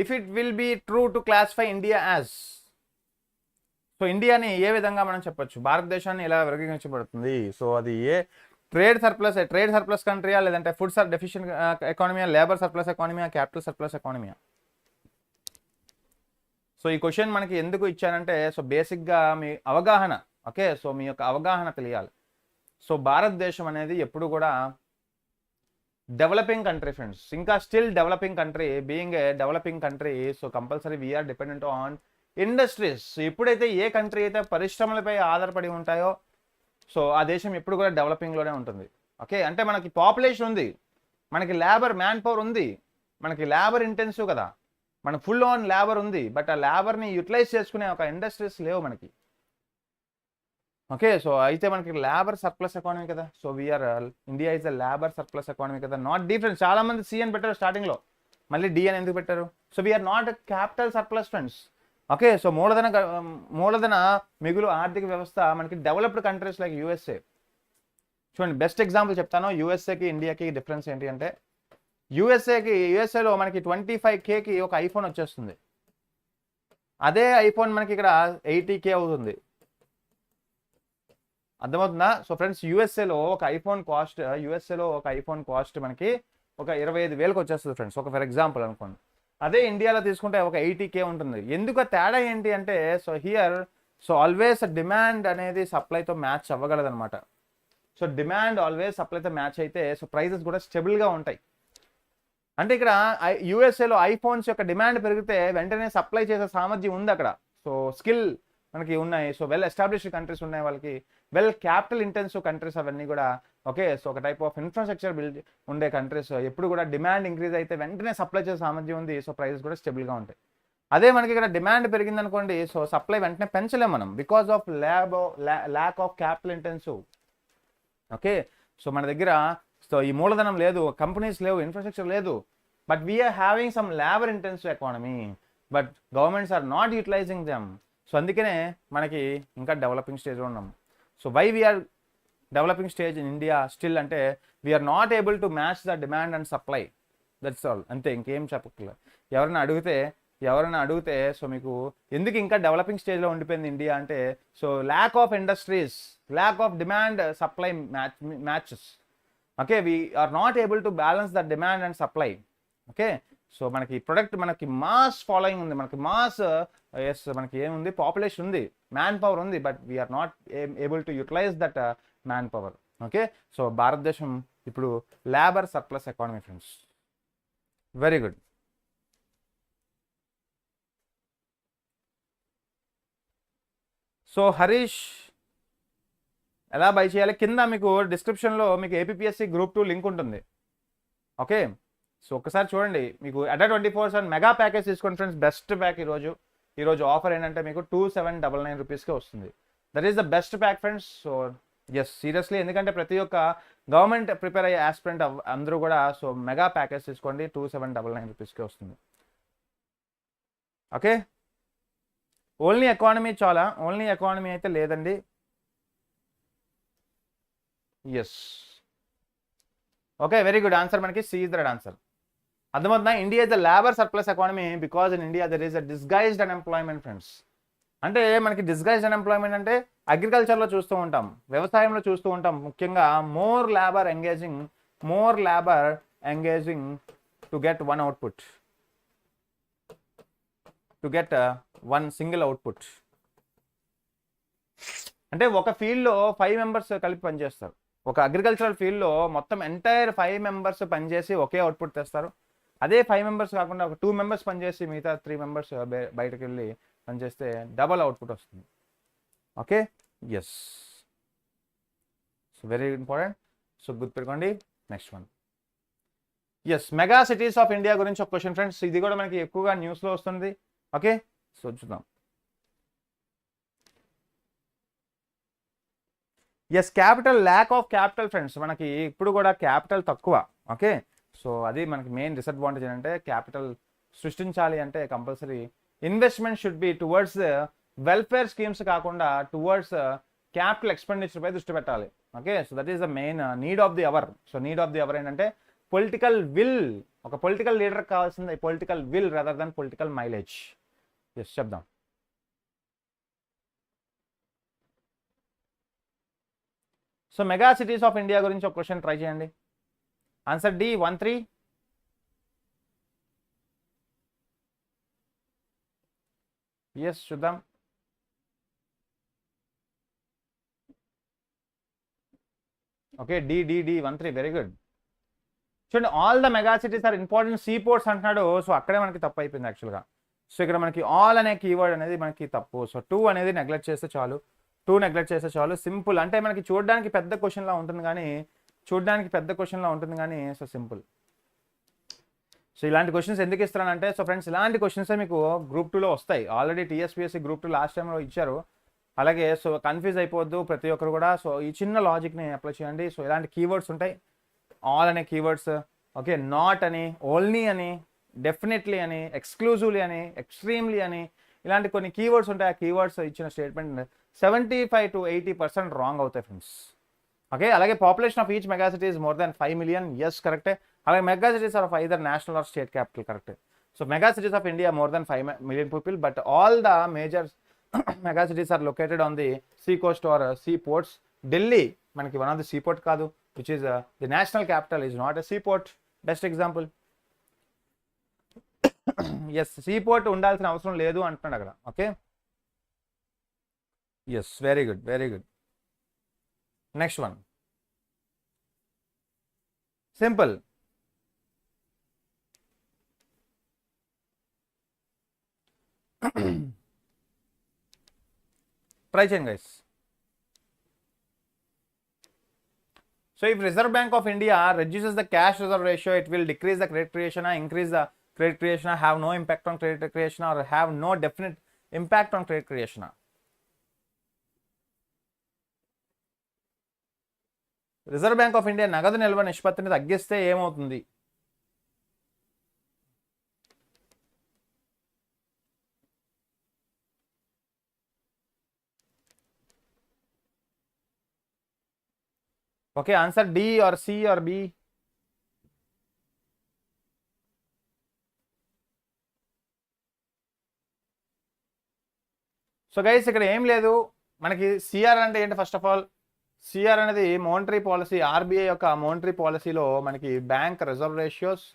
If it will be true to classify India as. So ఇండియాని ఏ విధంగా మనం చెప్పొచ్చు, భారతదేశాన్ని ఎలా వర్గీకరించబడుతుంది? సో అది ట్రేడ్ సర్ప్లస్ కంట్రీయా, లేదంటే ఫుడ్ డెఫిషియెంట్ ఎకానమీయా, లేబర్ సర్ప్లస్ ఎకానమీయా, క్యాపిటల్ సర్ప్లస్ ఎకానమీయా? సో ఈ క్వశ్చన్ మనకి ఎందుకు ఇచ్చానంటే సో బేసిక్గా మీ అవగాహన. ఓకే, సో మీ యొక్క అవగాహన తెలియాలి. సో భారతదేశం అనేది ఎప్పుడు కూడా డెవలపింగ్ కంట్రీ ఫ్రెండ్స్, ఇంకా still developing country. Being a developing country so compulsory we're dependent on industries. ఎప్పుడైతే ఏ కంట్రీ అయితే పరిశ్రమలపై ఆధారపడి ఉంటాయో సో ఆ దేశం ఎప్పుడు కూడా డెవలపింగ్లోనే ఉంటుంది. ఓకే, అంటే మనకి పాపులేషన్ ఉంది, మనకి మ్యాన్ పవర్ ఉంది, మనకి లేబర్ ఇంటెన్సివ్ కదా, మనకు ఫుల్ ఆన్ లేబర్ ఉంది, బట్ ఆ లేబర్ని యూటిలైజ్ చేసుకునే ఒక ఇండస్ట్రీస్ లేవు మనకి. ఓకే, సో అయితే మనకి లేబర్ సర్ప్లస్ ఎకానమీ కదా. So India is a labour surplus economy కదా, నాట్ డిఫరెన్స్. చాలా మంది C అని పెట్టారు స్టార్టింగ్లో, మళ్ళీ D అని ఎందుకు పెట్టారు? So we're not capital surplus friends. Okay, so మూలధన మిగులు ఆర్థిక వ్యవస్థ మనకి డెవలప్డ్ కంట్రీస్ లైక్ USA. చూడండి, బెస్ట్ ఎగ్జాంపుల్ చెప్తాను. USAకి ఇండియాకి డిఫరెన్స్ ఏంటి అంటే, యూఎస్ఏలో మనకి 25Kకి ఒక ఐఫోన్ వచ్చేస్తుంది. అదే ఐఫోన్ మనకి ఇక్కడ 80K అవుతుంది. అర్థమవుతుందా? సో ఫ్రెండ్స్, యూఎస్ఏలో ఒక ఐఫోన్ కాస్ట్ మనకి ఒక 25,000కి వచ్చేస్తుంది ఫ్రెండ్స్, ఒక ఫర్ ఎగ్జాంపుల్ అనుకోండి. అదే ఇండియాలో తీసుకుంటే ఒక 80K ఉంటుంది. ఎందుకు తేడా ఏంటి అంటే సో సో ఆల్వేస్ డిమాండ్ అనేది సప్లైతో మ్యాచ్ అవ్వగలదు అనమాట. సో డిమాండ్ ఆల్వేస్ సప్లైతో మ్యాచ్ అయితే సో ప్రైజెస్ కూడా స్టెబుల్గా ఉంటాయి. అంటే ఇక్కడ యూఎస్ఏలో ఐఫోన్స్ యొక్క డిమాండ్ పెరిగితే వెంటనే సప్లై చేసే సామర్థ్యం ఉంది అక్కడ. సో స్కిల్ మనకి ఉన్నాయి. సో వెల్ ఎస్టాబ్లిష్డ్ కంట్రీస్ ఉన్నాయి, వాళ్ళకి వెల్ క్యాపిటల్ ఇంటెన్సివ్ కంట్రీస్ అవన్నీ కూడా. ఓకే, సో ఒక టైప్ ఆఫ్ ఇన్ఫ్రాస్ట్రక్చర్ బిల్డ్ ఉండే కంట్రీస్ ఎప్పుడు కూడా డిమాండ్ ఇంక్రీజ్ అయితే వెంటనే సప్లై చేసే సామర్థ్యం ఉంది. సో ప్రైజెస్ కూడా స్టెబుల్గా ఉంటాయి. అదే మనకి ఇక్కడ డిమాండ్ పెరిగింది అనుకోండి, సో సప్లై వెంటనే పెంచలేం మనం, because of lack of capital intensive. Okay, so మన దగ్గర సో ఈ మూలధనం లేదు, కంపెనీస్ లేవు, ఇన్ఫ్రాస్ట్రక్చర్ లేదు, but we are having some labour intensive economy, but governments are not utilising them. So అందుకనే మనకి ఇంకా డెవలపింగ్ స్టేజ్లో ఉన్నాం. So why we are developing stage in India still అంటే we are not able to match the demand and supply. That's all, అంతే, ఇంకేం చెప్పట్లేదు. ఎవరైనా అడిగితే సో మీకు ఎందుకు ఇంకా డెవలపింగ్ స్టేజ్లో ఉండిపోయింది ఇండియా అంటే so lack of industries, lack of demand supply matches. Okay, we are not able to balance the demand and supply. Okay, so మనకి ప్రొడక్ట్ మనకి మాస్ ఫాలోయింగ్ ఉంది, మనకి మనకి ఏముంది, పాపులేషన్ ఉంది, మ్యాన్ పవర్ ఉంది, but we're not able to utilise that man power. Okay, so భారతదేశం ఇప్పుడు labour surplus economy friends. Very good. So Harish ఎలా బై చేయాలి? కింద మీకు డిస్క్రిప్షన్లో మీకు APPSC Group 2 లింక్ ఉంటుంది. ఓకే, సో ఒకసారి చూడండి. మీకు Adda247 మెగా ప్యాకేజ్ తీసుకోండి ఫ్రెండ్స్, బెస్ట్ ప్యాక్. ఈరోజు ఆఫర్ ఏంటంటే మీకు 2799 రూపీస్కే వస్తుంది. That is the best pack friends. So yes seriously, ఎందుకంటే ప్రతి ఒక్క గవర్నమెంట్ ప్రిపేర్ అయ్యే ఆస్పిరెంట్ అందరూ కూడా సో మెగా ప్యాకేజ్ తీసుకోండి, 2799 రూపీస్కి వస్తుంది. ఓకే, ఓన్లీ ఎకానమీ చాలా, ఓన్లీ ఎకానమీ అయితే లేదండి. Yes okay, very good answer, మనకి C is the right answer. అర్థమవుతుందా? India is the labour surplus economy because in India there is a disguised unemployment friends. అంటే మనకి డిస్గైజ్డ్ అన్ఎంప్లాయ్మెంట్ అంటే అగ్రికల్చర్లో చూస్తూ ఉంటాం, వ్యవసాయంలో చూస్తూ ఉంటాం, ముఖ్యంగా more labour engaging to get one output, to get one single output. అంటే ఒక ఫీల్డ్లో 5 మెంబర్స్ కలిపి పనిచేస్తారు. ఒక అగ్రికల్చరల్ ఫీల్డ్లో మొత్తం ఎంటైర్ 5 మెంబర్స్ పనిచేసి ఒకే అవుట్పుట్ తెస్తారు. అదే 5 మెంబర్స్ కాకుండా ఒక 2 మెంబర్స్ పనిచేసి మిగతా 3 మెంబర్స్ బయటకు వెళ్ళి పనిచేస్తే డబల్ అవుట్పుట్ వస్తుంది. Okay, yes, so very important, so గుర్తుపెట్టుకోండి. Next one, yes mega cities of India గురించి ఒక క్వశ్చన్ ఫ్రెండ్స్, ఇది కూడా మనకి ఎక్కువగా న్యూస్లో వస్తుంది. ఓకే, సో చూద్దాం. Yes capital, lack of capital friends, మనకి ఇప్పుడు కూడా క్యాపిటల్ తక్కువ. ఓకే, సో అది మనకి మెయిన్ డిసడ్వాంటేజ్ అంటే క్యాపిటల్ సృష్టించాలి అంటే compulsory investment should be towards welfare schemes కాకుండా టువర్డ్స్ క్యాపిటల్ ఎక్స్పెండిచర్ పై దృష్టి పెట్టాలి. Okay, so that is the main need of the hour. So need of the hour ఏంటంటే పొలిటికల్ విల్, ఒక పొలిటికల్ లీడర్ కావాల్సింది political will rather than political mileage. Yes చెప్దాం. So mega cities of India గురించి ఒక question try చేయండి. Answer D 13. Yes చూద్దాం. Okay, D 13, very good. చూడండి, all the mega cities are important sea ports అంటున్నాడు. So అక్కడే మనకి తప్పు అయిపోయింది యాక్చువల్గా. సో ఇక్కడ మనకి ఆల్ అనే కీవర్డ్ అనేది మనకి తప్పు. సో 2 అనేది నెగ్లెక్ట్ చేస్తే చాలు, 2 నెగ్లెక్ట్ చేస్తే చాలు. సింపుల్ అంటే మనకి చూడడానికి పెద్ద క్వశ్చన్లా ఉంటుంది కానీ సో సింపుల్. సో ఇలాంటి క్వశ్చన్స్ ఎందుకు ఇస్తానంటే సో ఫ్రెండ్స్ ఇలాంటి క్వశ్చన్స్ మీకు గ్రూప్ 2లో వస్తాయి. ఆల్రెడీ TSPSC గ్రూప్ 2 లాస్ట్ టైంలో ఇచ్చారు. అలాగే సో కన్ఫ్యూజ్ అయిపోద్దు ప్రతి ఒక్కరు కూడా. సో ఈ చిన్న లాజిక్ని అప్లై చేయండి. సో ఇలాంటి కీవర్డ్స్ ఉంటాయి, ఆల్ అనే కీవర్డ్స్, ఓకే, నాట్ అని, ఓన్లీ అని, డెఫినెట్లీ అని, ఎక్స్క్లూజివ్లీ అని, ఎక్స్ట్రీమ్లీ అని, ఇలాంటి కొన్ని కీవర్డ్స్ ఉంటాయి. ఆ కీవర్డ్స్ ఇచ్చిన స్టేట్మెంట్ 75 to 80% రాంగ్ అవుతాయి ఫ్రెండ్స్. ఓకే, అలాగే population of each mega city is more than 5 million, yes కరెక్టే. అలాగే mega cities are of either national or state capital, కరెక్టే. So mega cities of India more than 5 million people, but all the major mega cities are located on the sea coast or sea ports. Delhi మనకి one of the sea port కాదు, which is the national capital is not a sea port. Best example. Yes, sea port ఉండాల్సిన అవసరం లేదు అంటున్నాడు అక్కడ. Okay, yes, very good, very good. Next one simple. Try చేయండి guys. So if Reserve Bank of India reduces the cash reserve ratio, it will decrease the credit creation, increase the credit creation, have no impact on credit creation, or have no definite impact on credit creation. Reserve bank of India నగదు నిల్వ నిష్పత్తిని తగ్గిస్తే ఏమవుతుంది? Okay, answer D or C or B. So guys ఇక్కడ ఏం లేదు, మనకి CR అంటే ఏంటి? ఫస్ట్ ఆఫ్ ఆల్ సిఆర్ అనేది మోనిటరీ పాలసీ, ఆర్బీఐ యొక్క మోనిటరీ పాలసీలో మనకి bank reserve ratios,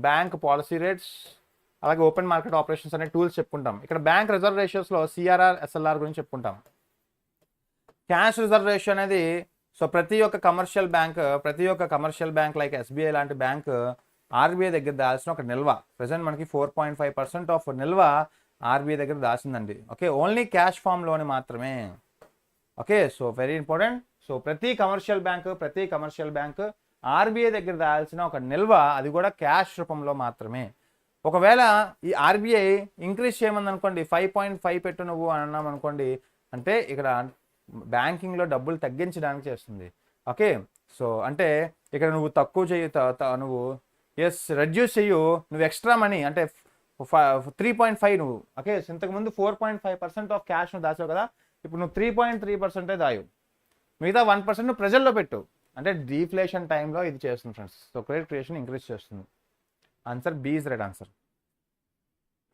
bank policy rates, అలాగే ఓపెన్ మార్కెట్ ఆపరేషన్స్ అనే టూల్స్ చెప్పుకుంటాం. ఇక్కడ బ్యాంక్ రిజర్వ్ రేషియోస్లో సిఆర్ఆర్, ఎస్ఎల్ఆర్ గురించి చెప్పుకుంటాం. క్యాష్ రిజర్వ్ రేషియో అనేది సో ప్రతి ఒక్క కమర్షియల్ బ్యాంక్ లైక్ ఎస్బీఐ లాంటి బ్యాంక్ ఆర్బీఐ దగ్గర దాల్సిన ఒక నిల్వ. ప్రెసెంట్ మనకి 4.5% ఆఫ్ నిల్వ ఆర్బీఐ దగ్గర దాచిందండి. ఓకే, ఓన్లీ క్యాష్ ఫామ్లోని మాత్రమే. Okay, so very important. So ప్రతి కమర్షియల్ బ్యాంక్ ఆర్బీఐ దగ్గర దాల్సిన ఒక నిల్వ, అది కూడా క్యాష్ రూపంలో మాత్రమే. ఒకవేళ ఈ ఆర్బీఐ ఇంక్రీజ్ చేయమంది అనుకోండి, 5.5 పెట్టు నువ్వు అని అన్నాం అనుకోండి, అంటే ఇక్కడ బ్యాంకింగ్లో డబ్బులు తగ్గించడానికి చేస్తుంది. ఓకే, సో అంటే ఇక్కడ నువ్వు తక్కువ చెయ్యి, నువ్వు రెడ్యూస్ చెయ్యు, నువ్వు ఎక్స్ట్రా మనీ అంటే 3.5 నువ్వు. ఓకే, ఇంతకుముందు 4.5% ఆఫ్ క్యాష్ నువ్వు దాచావు కదా, ఇప్పుడు నువ్వు 3.3% దాయు, మిగతా 1% నువ్వు ప్రజల్లో పెట్టు. అంటే డీఫ్లేషన్ టైంలో ఇది చేస్తుంది friends. So credit creation increase చేస్తుంది. Answer B is right answer.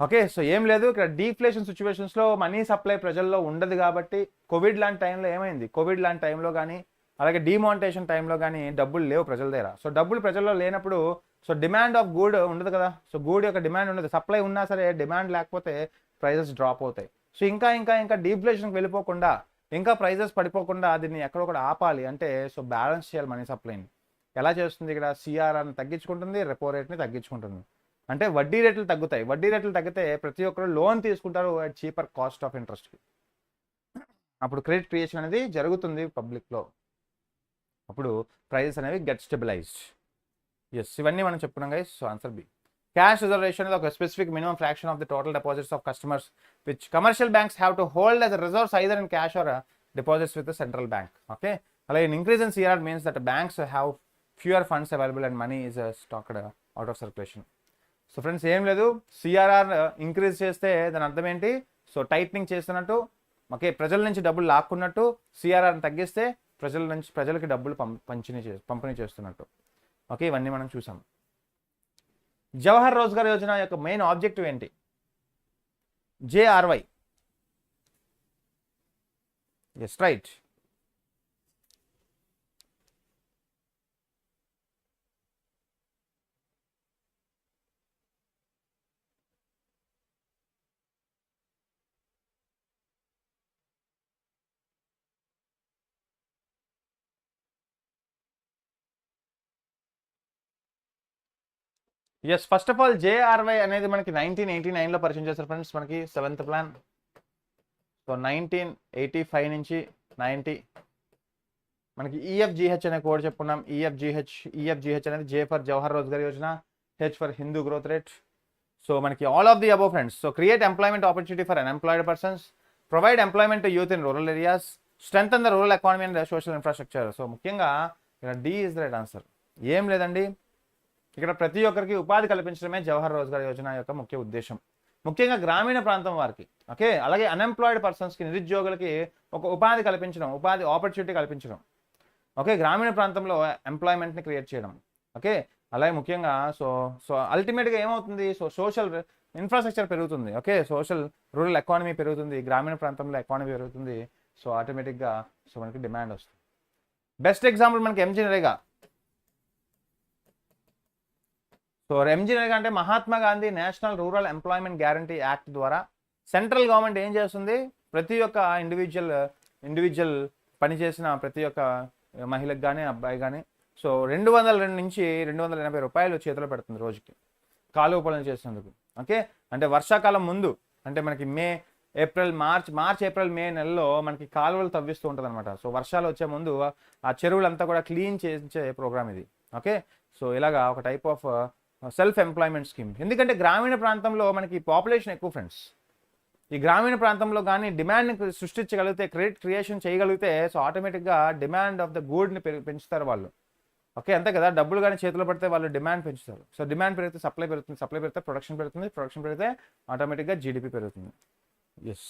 Okay, so ఏం లేదు, ఇక్కడ డీఫ్లేషన్ సిచ్యువేషన్స్లో మనీ సప్లై ప్రజల్లో ఉండదు కాబట్టి, కోవిడ్ లాంటి టైంలో ఏమైంది, కోవిడ్ లాంటి టైంలో కానీ అలాగే డిమానిటైజేషన్ టైంలో కానీ డబ్బులు లేవు ప్రజల దగ్గర. సో డబ్బులు ప్రజల్లో లేనప్పుడు సో డిమాండ్ ఆఫ్ గూడ్ ఉండదు కదా, సో గూడ్ యొక్క డిమాండ్ ఉండదు. సప్లై ఉన్నా సరే డిమాండ్ లేకపోతే ప్రైజెస్ డ్రాప్ అవుతాయి. సో ఇంకా ఇంకా ఇంకా డీఫ్లేషన్కి వెళ్ళిపోకుండా, ఇంకా ప్రైజెస్ పడిపోకుండా దీన్ని ఎక్కడొక్కడ ఆపాలి అంటే సో బ్యాలెన్స్ చేయాలి మనీ సప్లైని. ఎలా చేస్తుంది ఇక్కడ, సిఆర్ఆర్ని తగ్గించుకుంటుంది, రెపో రేట్ని తగ్గించుకుంటుంది. అంటే వడ్డీ రేట్లు తగ్గుతాయి. వడ్డీ రేట్లు తగ్గితే ప్రతి ఒక్కరు లోన్ తీసుకుంటారు అట్ చీపర్ కాస్ట్ ఆఫ్ ఇంట్రెస్ట్కి. అప్పుడు క్రెడిట్ క్రియేషన్ అనేది జరుగుతుంది పబ్లిక్లో, అప్పుడు ప్రైజెస్ అనేవి గెట్ స్టెబిలైజ్డ్. ఇవన్నీ మనం చెప్పుకున్నాం guys. So answer B. Cash reservation is a specific minimum fraction of the total deposits of customers which commercial banks have to hold as a reserves either in cash or deposits with the central bank. Okay, like an increase in CRR means that banks have fewer funds available and money is stocked out of circulation. So friends ఏం లేదు, CRR increase చేస్తే దాని అర్థం ఏంటి, so tightening చేస్తున్నట్టు. Okay, ప్రజల నుంచి డబ్బులు లాక్కున్నట్టు. సిఆర్ఆర్ని తగ్గిస్తే ప్రజలకి డబ్బులు పంపిణీ చేస్తున్నట్టు. ఓకే, ఇవన్నీ మనం చూసాం. జవహర్ రోజ్గార్ యోజన యొక్క మెయిన్ ఆబ్జెక్టివ్ ఏంటి, JRY. Yes right. Yes, first of all JRY అనేది మనకి 1989లో పరిచయం చేస్తారు ఫ్రెండ్స్, మనకి 7th ప్లాన్. సో 1985 నుంచి 90 మనకి EFGH అనే కోడ్ చెప్పుకున్నాం. EFGH అనేది J for Jawahar Rozgar Yojana, H for Hindu growth rate. So మనకి all of the above friends. So create employment opportunity for unemployed persons, provide employment to youth in rural areas, strengthen the rural economy and social infrastructure. So ముఖ్యంగా ఇక్కడ D is the right answer. ఏం లేదండి, ఇక్కడ ప్రతి ఒక్కరికి ఉపాధి కల్పించడమే జవహర్ రోజ్గార్ యోజన యొక్క ముఖ్య ఉద్దేశం, ముఖ్యంగా గ్రామీణ ప్రాంతం వారికి. ఓకే, అలాగే అన్ఎంప్లాయిడ్ పర్సన్స్కి, నిరుద్యోగులకి ఒక ఉపాధి కల్పించడం, ఉపాధి ఆపర్చునిటీ కల్పించడం. ఓకే, గ్రామీణ ప్రాంతంలో ఎంప్లాయ్మెంట్ని క్రియేట్ చేయడం. ఓకే, అలాగే ముఖ్యంగా సో అల్టిమేట్గా ఏమవుతుంది, సో సోషల్ ఇన్ఫ్రాస్ట్రక్చర్ పెరుగుతుంది. ఓకే, సోషల్ రూరల్ ఎకానమీ పెరుగుతుంది, గ్రామీణ ప్రాంతంలో ఎకానమీ పెరుగుతుంది. సో ఆటోమేటిక్గా సో మనకి డిమాండ్ వస్తుంది. బెస్ట్ ఎగ్జాంపుల్ మనకి MG NREGA. So MG NREGA అంటే Mahatma Gandhi national rural employment guarantee act ద్వారా సెంట్రల్ గవర్నమెంట్ ఏం చేస్తుంది, ప్రతి ఒక్క ఇండివిజువల్ పనిచేసిన ప్రతి ఒక్క మహిళకు కానీ అబ్బాయి కానీ సో 202 నుంచి 280 రూపాయలు చేతిలో పెడుతుంది రోజుకి కాలువ పనులు చేసేందుకు. ఓకే, అంటే వర్షాకాలం ముందు, అంటే మనకి మార్చ్ ఏప్రిల్ మే నెలలో మనకి కాలువలు తవ్విస్తూ ఉంటుంది అనమాట. సో వర్షాలు వచ్చే ముందు ఆ చెరువులంతా కూడా క్లీన్ చేసే ప్రోగ్రామ్ ఇది. ఓకే, సో ఇలాగా ఒక type of self employment scheme. ఎందుకంటే గ్రామీణ ప్రాంతంలో మనకి పాపులేషన్ ఎక్కువ ఫ్రెండ్స్. ఈ గ్రామీణ ప్రాంతంలో కానీ డిమాండ్ని సృష్టించగలిగితే, క్రెడిట్ క్రియేషన్ చేయగలిగితే సో ఆటోమేటిక్గా డిమాండ్ ఆఫ్ ద గూడ్ని పెంచుతారు వాళ్ళు. ఓకే, అంతే కదా, డబ్బులు కానీ చేతిలో పడితే వాళ్ళు డిమాండ్ పెంచుతారు. సో డిమాండ్ పెరిగితే సప్లై పెరుగుతుంది, సప్లై పెరిగితే ప్రొడక్షన్ పెరుగుతుంది, ప్రొడక్షన్ పెరిగితే ఆటోమేటిక్గా GDP పెరుగుతుంది. Yes,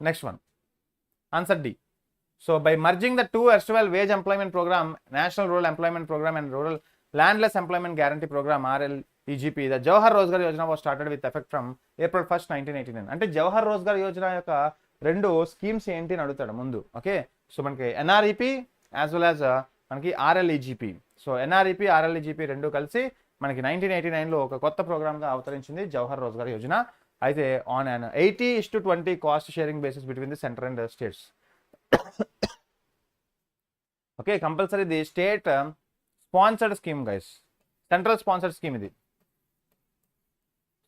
next one answer D. So by merging the two erstwhile wage employment program, National Rural Employment Program and Rural Landless Employment Guarantee Program RLEGP, the Jawahar Rozgar Yojana was started with effect from April 1st, 1989. అంటే జవహర్ రోజ్గార్ యోజన యొక్క రెండు schemes ఏంటి అని అడుగుతాడు ముందు. Okay, so మనకి NREP as well as మనకి RLEGP. So NREP RLEGP రెండు కలిసి మనకి 1989లో ఒక కొత్త ప్రోగ్రామ్గా అవతరించింది జవహర్ రోజ్గార్ యోజన. అయితే on an 80:20 cost sharing basis between the center and states. Okay, compulsory ఇది state sponsored scheme guys, central sponsored scheme ఇది.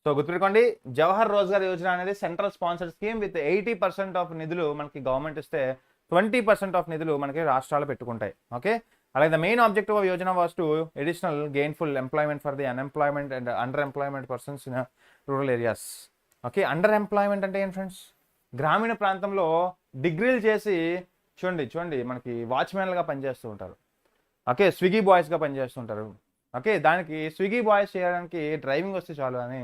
సో గుర్తుపెట్టుకోండి, జవహర్ రోజ్గార్ యోజన అనేది central sponsored scheme with 80% of నిధులు మనకి గవర్నమెంట్ ఇస్తే 20% ఆఫ్ నిధులు మనకి రాష్ట్రాలు పెట్టుకుంటాయి. ఓకే, అలాగే the main objective of Yojana was to additional gainful employment for the unemployment and under employment persons in rural areas. Okay, under employment అంటే ఏం ఫ్రెండ్స్, గ్రామీణ ప్రాంతంలో డిగ్రీలు చేసి చూడండి మనకి వాచ్మెన్లుగా పనిచేస్తూ ఉంటారు. ఓకే, స్విగ్గీ బాయ్స్గా పనిచేస్తుంటారు. ఓకే, దానికి స్విగ్గీ బాయ్స్ చేయడానికి డ్రైవింగ్ వస్తే చాలు అని.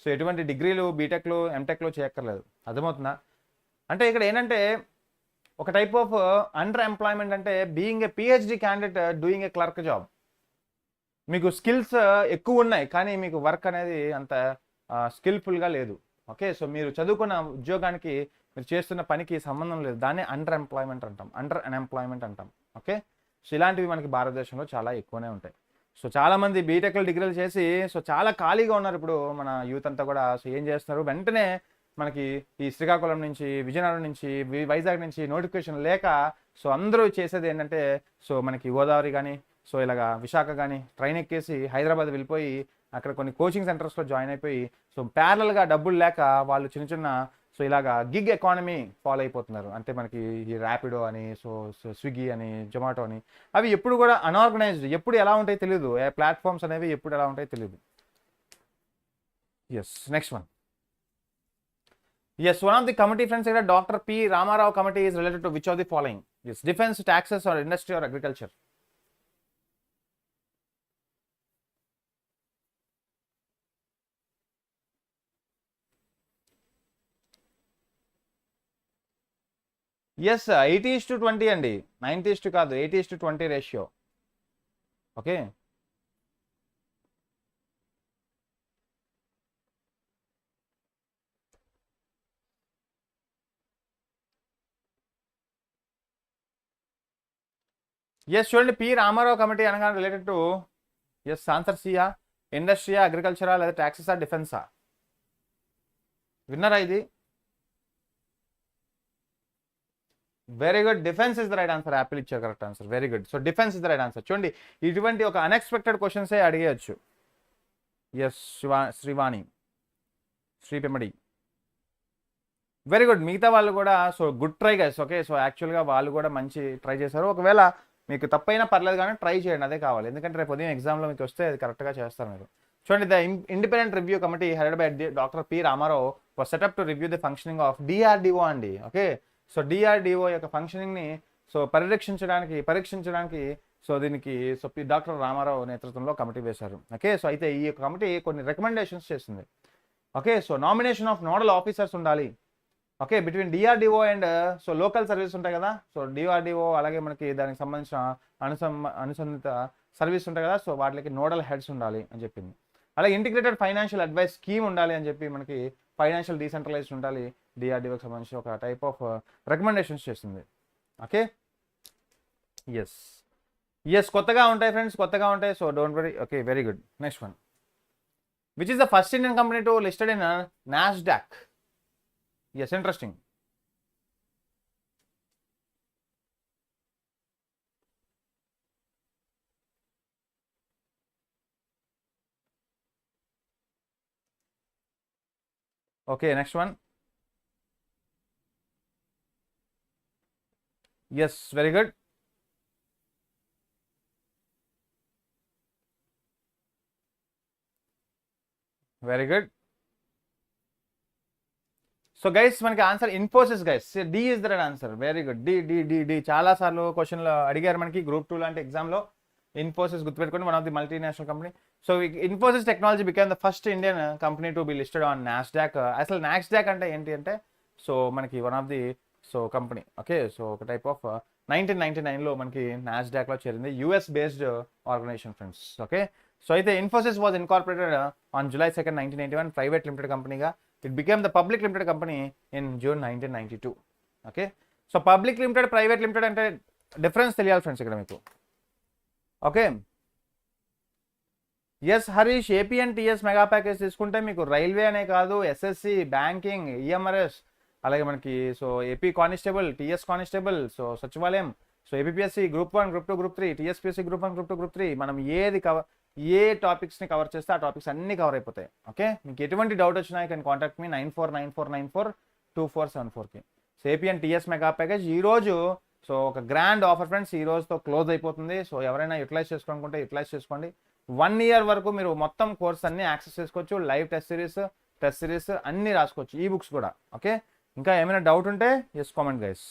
సో ఎటువంటి డిగ్రీలు బీటెక్లు ఎంటెక్లు చేయక్కర్లేదు. అర్థమవుతుందా? అంటే ఇక్కడ ఏంటంటే ఒక టైప్ ఆఫ్ అండర్ ఎంప్లాయ్మెంట్ అంటే being a PhD candidate doing a clerk job. మీకు స్కిల్స్ ఎక్కువ ఉన్నాయి కానీ మీకు వర్క్ అనేది అంత స్కిల్ఫుల్గా లేదు. ఓకే, సో మీరు చదువుకున్న ఉద్యోగానికి మీరు చేస్తున్న పనికి సంబంధం లేదు. దాన్ని అండర్ అన్ఎంప్లాయ్మెంట్ అంటాం. ఓకే, సో ఇలాంటివి మనకి భారతదేశంలో చాలా ఎక్కువనే ఉంటాయి. సో చాలామంది బీటెక్లు డిగ్రీలు చేసి సో చాలా ఖాళీగా ఉన్నారు ఇప్పుడు మన యూత్ అంతా కూడా. సో ఏం చేస్తున్నారు, వెంటనే మనకి ఈ శ్రీకాకుళం నుంచి, విజయనగరం నుంచి, వైజాగ్ నుంచి నోటిఫికేషన్ లేక సో అందరూ చేసేది ఏంటంటే సో మనకి గోదావరి కానీ సో ఇలాగా విశాఖ కానీ ట్రైన్ ఎక్కేసి హైదరాబాద్ వెళ్ళిపోయి అక్కడ కొన్ని కోచింగ్ సెంటర్స్లో జాయిన్ అయిపోయి సో ప్యారల్గా డబ్బులు లేక వాళ్ళు చిన్న సో ఇలాగా గిగ్ ఎకానమీ ఫాలో అయిపోతున్నారు. అంటే మనకి ఈ ర్యాపిడో అని సో స్విగ్గీ అని జొమాటో అని అవి ఎప్పుడు కూడా అన్ఆర్గనైజ్డ్, ఎప్పుడు ఎలా ఉంటాయో తెలియదు. ప్లాట్ఫామ్స్ అనేవి ఎప్పుడు ఎలా ఉంటాయో తెలియదు. Yes, next one. Yes, one of the committee friends here, Dr. P Ramarao committee is related to which of the following? Yes, defense, taxes or industry or agriculture? Yes, 80:20 అండి, 90 కాదు, 80:20 రేషియో. ఓకే, ఎస్ చూడండి, P Rama Rao committee అనగా related to yes answer సియా, ఇండస్ట్రీయా, అగ్రికల్చరా లేదా ట్యాక్సెసా, డిఫెన్సా? విన్నరా ఇది? Very good, defence is the right answer. Apple ఇచ్చారు correct answer, very good. So defence is the right answer. చూడండి, ఇటువంటి ఒక అన్ఎక్స్పెక్టెడ్ క్వశ్చన్సే అడిగేయచ్చు. Yes Srivani, Sripemmadi, very good. మిగతా వాళ్ళు కూడా so good try guys. Okay, so యాక్చువల్గా వాళ్ళు కూడా మంచి ట్రై చేశారు. ఒకవేళ మీకు తప్పైనా పర్లేదు కానీ ట్రై చేయండి, అదే కావాలి. ఎందుకంటే రేపు ఉదయం ఎగ్జామ్లో మీకు వస్తే అది కరెక్ట్గా చేస్తారు మీరు. చూడండి, the independent review committee headed by doctor P Rama Rao was set up to review the functioning of DRDO అండి. ఓకే, సో డిఆర్డిఓ యొక్క ఫంక్షనింగ్ని సో పరీక్షించడానికి సో దీనికి సో డాక్టర్ రామారావు నేతృత్వంలో కమిటీ వేశారు. ఓకే, సో అయితే ఈ కమిటీ కొన్ని రికమెండేషన్స్ చేసింది. Okay, so nomination of nodal officers ఉండాలి. Okay, between DRDO and so local service ఉంటాయి కదా, సో డిఆర్డిఓ అలాగే మనకి దానికి సంబంధించిన అనుసంధిత సర్వీస్ ఉంటాయి కదా, సో వాటికి నోడల్ హెడ్స్ ఉండాలి అని చెప్పింది. అలాగే ఇంటిగ్రేటెడ్ ఫైనాన్షియల్ అడ్వైస్ స్కీమ్ ఉండాలి అని చెప్పి మనకి ఫైనాన్షియల్ డీసెంట్రలైజ్డ్ ఉండాలి. డిఆర్డిఓకి సంబంధించి ఒక టైప్ ఆఫ్ రికమెండేషన్స్ చేస్తుంది. ఓకే, ఎస్ కొత్తగా ఉంటాయి ఫ్రెండ్స్, కొత్తగా ఉంటాయి. So don't worry. Okay, very good. Next one, which is the first Indian company to listed in NASDAQ? Yes, interesting. Okay, next one. Yes, very good. Very good. So guys మనకి answer Infosys guys. D is the right answer. Very good. D చాలా సార్లు క్వశ్చన్లు అడిగారు మనకి group 2 లాంటి ఎగ్జామ్లో. ఇన్ఫోసిస్ గుర్తుపెట్టుకోండి, one of the multinational company. So Infosys technology become the first Indian company to be listed on NASDAQ. అసలు NASDAQ అంటే ఏంటి అంటే సో మనకి one of the so company. Okay, so ఒక టైప్ ఆఫ్ 1999లో మనకి NASDAQలో చేరింది. US based organisation friends. Okay, so అయితే Infosys was incorporated on July 2, 1991 private limited కంపెనీగా. It became the public limited company in June 1992. Okay, so public limited, private limited అంటే difference తెలియాలి friends ఇక్కడ మీకు. Okay, yes Harish, AP and TS mega package తీసుకుంటే మీకు railway అనే కాదు, ఎస్ఎస్సి, బ్యాంకింగ్, ఈఎంఆర్ఎస్, అలాగే మనకి so AP constable, TS constable, so సచివాలయం, so APSC group 1, group 2, group 3, TSPSC group 1, group 2, group 3 మనం ఏ టాపిక్స్ని కవర్ చేస్తే ఆ టాపిక్స్ అన్ని కవర్ అయిపోతాయి. ఓకే, మీకు ఎటువంటి డౌట్ వచ్చినా యూ కెన్ కాంటాక్ట్ మీ 9494942474కి. So AP and TS mega package ఈరోజు సో ఒక గ్రాండ్ ఆఫర్ ఫ్రెండ్స్, ఈ రోజుతో క్లోజ్ అయిపోతుంది. సో ఎవరైనా యూటిలైజ్ చేసుకోవాలనుకుంటే యూటిలైజ్ చేసుకోండి. 1 year వరకు మీరు మొత్తం కోర్స్ అన్ని యాక్సెస్ చేసుకోవచ్చు. లైవ్ టెస్ట్ సిరీస్ అన్ని రాసుకోవచ్చు, ఈ బుక్స్ కూడా. ఓకే, ఇంకా ఏమైనా డౌట్ ఉంటే ఎస్ కామెంట్ గైస్.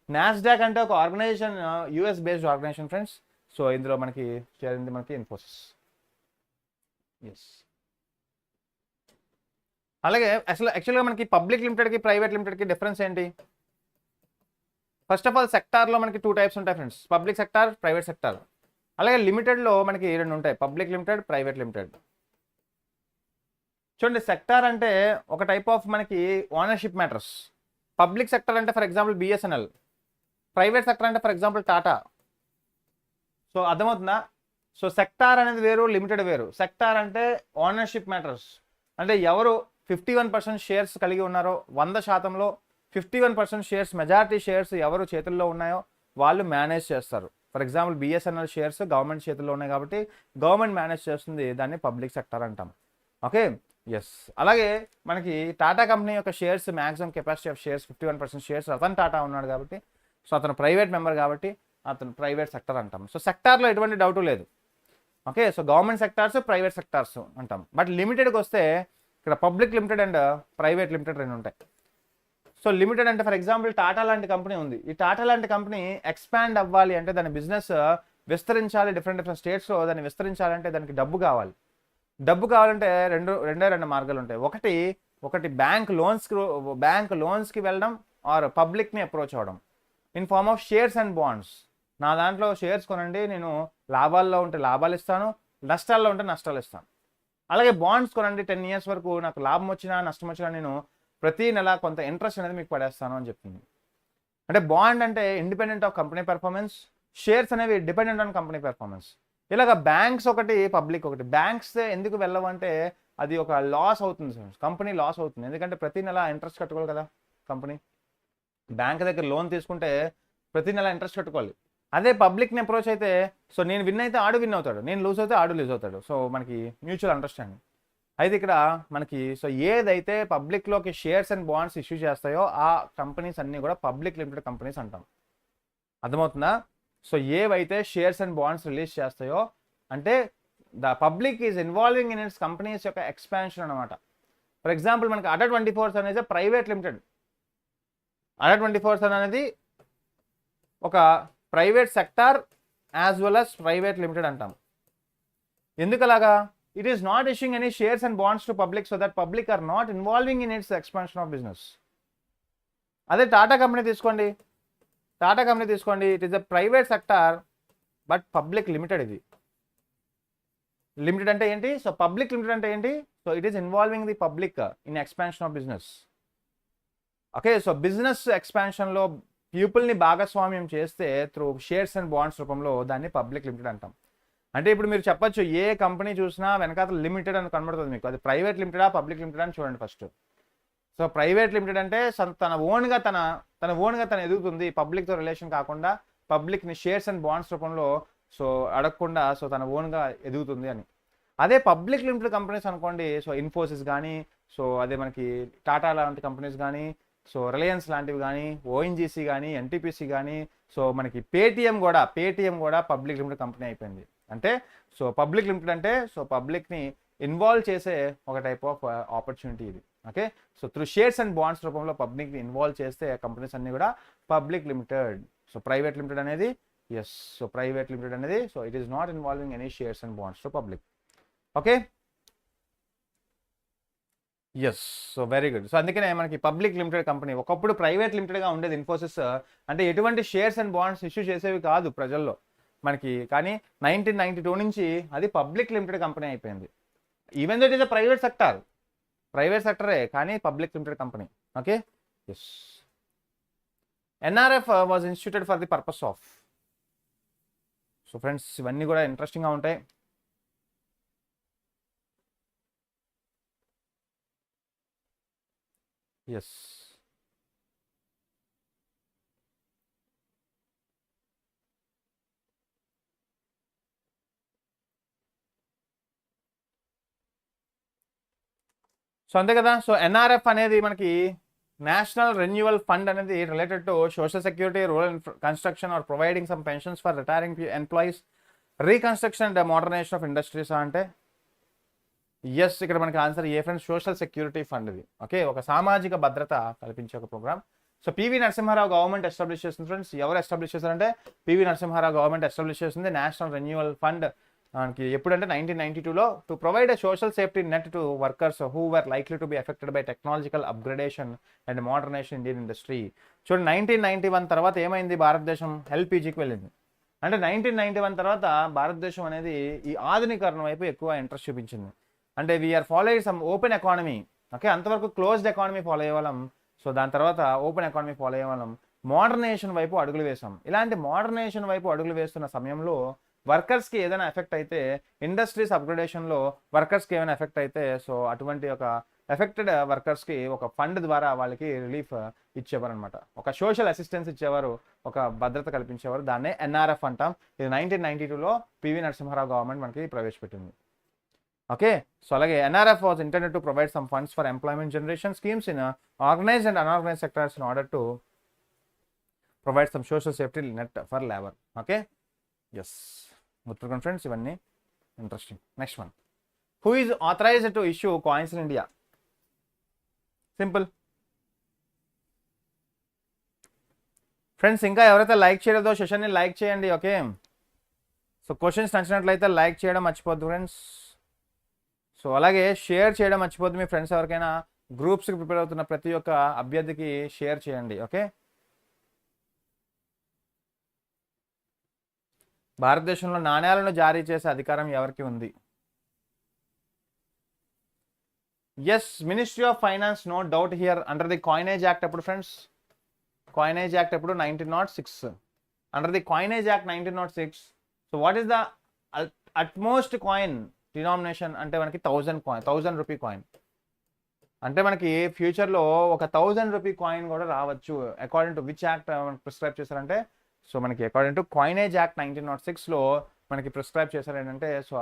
నాస్డాక్ అంటే ఒక organisation, US based organisation friends. So ఇందులో మనకి చేరింది మనకి ఇన్ఫోసిస్. ఎస్. అలాగే యాక్చువల్గా మనకి పబ్లిక్ లిమిటెడ్కి ప్రైవేట్ లిమిటెడ్కి డిఫరెన్స్ ఏంటి? ఫస్ట్ ఆఫ్ ఆల్ సెక్టార్లో మనకి 2 టైప్స్ ఉంటాయి friends, public sector, private sector. అలాగే లిమిటెడ్లో మనకి 2 ఉంటాయి, పబ్లిక్ లిమిటెడ్, ప్రైవేట్ లిమిటెడ్. చూడండి, సెక్టార్ అంటే ఒక టైప్ ఆఫ్ మనకి ఓనర్షిప్ మ్యాటర్స్. పబ్లిక్ సెక్టర్ అంటే for example BSNL, private sector అంటే ఫర్ ఎగ్జాంపుల్ టాటా. సో అర్థమవుతుందా? సో సెక్టార్ అనేది వేరు, లిమిటెడ్ వేరు. సెక్టార్ అంటే ఓనర్షిప్ మ్యాటర్స్, అంటే ఎవరు 51% షేర్స్ కలిగి ఉన్నారో, 100%లో 51% షేర్స్, మెజారిటీ షేర్స్ ఎవరు చేతుల్లో ఉన్నాయో వాళ్ళు మేనేజ్ చేస్తారు. For example BSNL shares government చేతుల్లో ఉన్నాయి కాబట్టి గవర్నమెంట్ మేనేజ్ చేస్తుంది, దాన్ని పబ్లిక్ సెక్టర్ అంటాం. Okay, yes. అలాగే మనకి టాటా కంపెనీ యొక్క shares, maximum capacity of shares 51% shares Ratan Tata ఉన్నాడు కాబట్టి, సో అతను ప్రైవేట్ మెంబర్ కాబట్టి అతను ప్రైవేట్ సెక్టర్ అంటాం. సో సెక్టార్లో ఎటువంటి డౌట్ లేదు. Okay, so government sectors, private sectors అంటాం. బట్ లిమిటెడ్కి వస్తే ఇక్కడ public limited and private limited 2 ఉంటాయి. సో లిమిటెడ్ అంటే ఫర్ ఎగ్జాంపుల్ టాటా లాంటి కంపెనీ ఉంది. ఈ టాటా లాంటి కంపెనీ ఎక్స్పాండ్ అవ్వాలి అంటే, దాని బిజినెస్ విస్తరించాలి, డిఫరెంట్ స్టేట్స్లో దాన్ని విస్తరించాలంటే దానికి డబ్బు కావాలి. డబ్బు కావాలంటే రెండు మార్గాలు ఉంటాయి. ఒకటి బ్యాంక్ లోన్స్కి వెళ్ళడం, ఆర్ పబ్లిక్ని అప్రోచ్ అవ్వడం in form of shares and bonds. నా దాంట్లో షేర్స్ కొనండి, నేను లాభాల్లో ఉంటే లాభాలు ఇస్తాను, నష్టాల్లో ఉంటే నష్టాలు ఇస్తాను. అలాగే బాండ్స్ కొనండి, 10 years వరకు నాకు లాభం వచ్చినా నష్టం వచ్చినా నేను ప్రతి నెల కొంత ఇంట్రెస్ట్ అనేది మీకు పడేస్తాను అని చెప్తుంది. అంటే బాండ్ అంటే independent of company performance, shares అనేవి డిపెండెంట్ ఆన్ కంపెనీ పెర్ఫార్మెన్స్. ఇలాగ బ్యాంక్స్ ఒకటి, పబ్లిక్ ఒకటి. బ్యాంక్స్ ఎందుకు వెళ్ళవంటే అది ఒక లాస్ అవుతుంది సార్, కంపెనీ లాస్ అవుతుంది. ఎందుకంటే ప్రతి నెల ఇంట్రెస్ట్ కట్టుకోవాలి కదా కంపెనీ. బ్యాంక్ దగ్గర లోన్ తీసుకుంటే ప్రతి నెల ఇంట్రెస్ట్ కట్టుకోవాలి. అదే పబ్లిక్ని అప్రోచ్ అయితే, సో నేను విన్ అయితే ఆడు విన్ అవుతాడు, నేను లూజ్ అయితే ఆడు లూజ్ అవుతాడు. సో మనకి మ్యూచువల్ అండర్స్టాండింగ్. అయితే ఇక్కడ మనకి సో ఏదైతే పబ్లిక్లోకి షేర్స్ అండ్ బాండ్స్ ఇష్యూ చేస్తాయో ఆ కంపెనీస్ అన్నీ కూడా పబ్లిక్ లిమిటెడ్ కంపెనీస్ అంటాం. అర్థమవుతుందా? సో ఏవైతే షేర్స్ అండ్ బాండ్స్ రిలీజ్ చేస్తాయో అంటే the public is involving in it's companies యొక్క ఎక్స్పాన్షన్ అనమాట. ఫర్ ఎగ్జాంపుల్ మనకి Adda247 అనేది ప్రైవేట్ లిమిటెడ్. Adda247 అనేది ఒక private sector as well as private limited అంటాం. ఎందుకు అలాగా? It is not issuing any shares and bonds to public so that public are not involving in its expansion of business. అదే Tata company తీసుకోండి, it is a private sector but public limited. ఇది limited అంటే ఏంటి? So public limited అంటే ఏంటి? So it is involving the public in expansion of business. Okay, so business ఎక్స్పాన్షన్లో పీపుల్ని భాగస్వామ్యం చేస్తే త్రూ షేర్స్ అండ్ బాండ్స్ రూపంలో దాన్ని పబ్లిక్ లిమిటెడ్ అంటాం. అంటే ఇప్పుడు మీరు చెప్పొచ్చు, ఏ కంపెనీ చూసినా వెనకాల లిమిటెడ్ అని కనబడుతుంది మీకు, అది ప్రైవేట్ లిమిటెడా పబ్లిక్ లిమిటెడ్ అని చూడండి ఫస్ట్. సో ప్రైవేట్ లిమిటెడ్ అంటే తన ఓన్గా తను ఎదుగుతుంది, పబ్లిక్తో రిలేషన్ కాకుండా, పబ్లిక్ని షేర్స్ అండ్ బాండ్స్ రూపంలో సో అడగకుండా సో తన ఓన్గా ఎదుగుతుంది అని. అదే పబ్లిక్ లిమిటెడ్ కంపెనీస్ అనుకోండి, సో ఇన్ఫోసిస్ కానీ, సో అదే మనకి టాటా లాంటి కంపెనీస్ కానీ, సో రిలయన్స్ లాంటివి కానీ, ఓఎన్జీసీ కానీ, ఎన్టీపీసీ కానీ, సో మనకి పేటిఎం కూడా పబ్లిక్ లిమిటెడ్ కంపెనీ అయిపోయింది. అంటే సో పబ్లిక్ లిమిటెడ్ అంటే సో పబ్లిక్ని ఇన్వాల్వ్ చేసే ఒక టైప్ ఆఫ్ ఆపర్చునిటీ ఇది. Okay, so through shares and bonds రూపంలో పబ్లిక్ని ఇన్వాల్వ్ చేస్తే కంపెనీస్ అన్నీ కూడా public limited. So private limited అనేది so it is not involving any shares and bonds to public. Okay, yes. So very good. So అందుకనే మనకి public limited company. ఒకప్పుడు private లిమిటెడ్గా ఉండేది ఇన్ఫోసిస్, అంటే ఎటువంటి షేర్స్ అండ్ బాండ్స్ ఇష్యూ చేసేవి కాదు ప్రజల్లో మనకి. కానీ 1992 నుంచి అది పబ్లిక్ లిమిటెడ్ కంపెనీ అయిపోయింది. Even that is a private సెక్టరే కానీ public limited company. Okay, yes. NRF was instituted for the purpose of. So friends ఇవన్నీ కూడా ఇంట్రెస్టింగ్గా ఉంటాయి. ఎస్, సో అంతే కదా. సో ఎన్ఆర్ఎఫ్ అనేది మనకి నేషనల్ రెన్యువల్ ఫండ్ అనేది related to social security, rural construction or providing some pensions for retiring employees, reconstruction and modernization of industries. అంటే ఎస్, ఇక్కడ మనకి answer A friends, social security fund ఇది. Okay, ఒక సామాజిక భద్రత కల్పించే ఒక program. So PV Narasimha Rao government establish చేస్తుంది ఫ్రెండ్స్. ఎవరు ఎస్టాబ్లిష్ చేశారంటే పివి నరసింహారావు గవర్నమెంట్ ఎస్టాబ్లిష్ చేస్తుంది నేషనల్ రెన్యూవల్ ఫండ్. మనకి ఎప్పుడంటే 1992లో to provide a social safety net to workers who were likely to be affected by technological upgradation and modernisation Indian industry. చూడండి 1991 తర్వాత ఏమైంది, భారతదేశం ఎల్పిజికి వెళ్ళింది. అంటే 1991 తర్వాత భారతదేశం అనేది ఈ ఆధునీకరణ వైపు ఎక్కువ ఇంట్రెస్ట్ చూపించింది. అంటే we're follow some open economy. Okay, అంతవరకు క్లోజ్డ్ ఎకానమీ ఫాలో అయ్యేవాళ్ళం. సో దాని తర్వాత ఓపెన్ ఎకానమీ ఫాలో అయ్యేవాళ్ళం, మోడర్నైజేషన్ వైపు అడుగులు వేసాం. ఇలాంటి మోడర్నైజేషన్ వైపు అడుగులు వేస్తున్న సమయంలో వర్కర్స్కి ఏదైనా ఎఫెక్ట్ అయితే, ఇండస్ట్రీస్ అప్గ్రేడేషన్లో వర్కర్స్కి ఏమైనా ఎఫెక్ట్ అయితే, సో అటువంటి ఒక ఎఫెక్టెడ్ వర్కర్స్కి ఒక ఫండ్ ద్వారా వాళ్ళకి రిలీఫ్ ఇచ్చేవారు అనమాట. ఒక సోషల్ అసిస్టెన్స్ ఇచ్చేవారు, ఒక భద్రత కల్పించేవారు. దాన్నే ఎన్ఆర్ఎఫ్ అంటాం. ఇది 1992లో పివి నరసింహారావు గవర్నమెంట్ మనకి ప్రవేశపెట్టింది. ఓకే, సో అలాగే NRF was intended to provide some funds for employment generation schemes in organised and unorganised sectors in order to provide some social safety net for labour. Okay, yes, గుర్తుపెట్టుకోండి friends, ఇవన్నీ interesting. Next one, who is authorised to issue coins in India? Simple friends. ఇంకా ఎవరైతే like చేయలేదో సెషన్ని like చేయండి. Okay, so questions నచ్చినట్లయితే like చేయడం మర్చిపోద్దు ఫ్రెండ్స్. సో అలాగే షేర్ చేయడం మర్చిపోద్దు. మీ ఫ్రెండ్స్ ఎవరికైనా గ్రూప్స్కి ప్రిపేర్ అవుతున్న ప్రతి ఒక్క అభ్యర్థికి షేర్ చేయండి. ఓకే, భారతదేశంలో నాణ్యాలను జారీ చేసే అధికారం ఎవరికి ఉంది? Yes, ministry of finance, no doubt here. Under the coinage act ఎప్పుడు ఫ్రెండ్స్? కాయినేజ్ యాక్ట్ ఎప్పుడు? 1906. Under the coinage act 1906. So what is the utmost coin denomination అంటే మనకి 1000 రూపీ కాయిన్. అంటే మనకి ఫ్యూచర్లో ఒక 1000 రూపీ కాయిన్ కూడా రావచ్చు. అకార్డింగ్ టు విచ్ యాక్ట్ మనకి ప్రిస్క్రైబ్ చేశారంటే, సో మనకి అకార్డింగ్ టు కాయినేజ్ యాక్ట్ 1906లో మనకి ప్రిస్క్రైబ్ చేశారు ఏంటంటే, so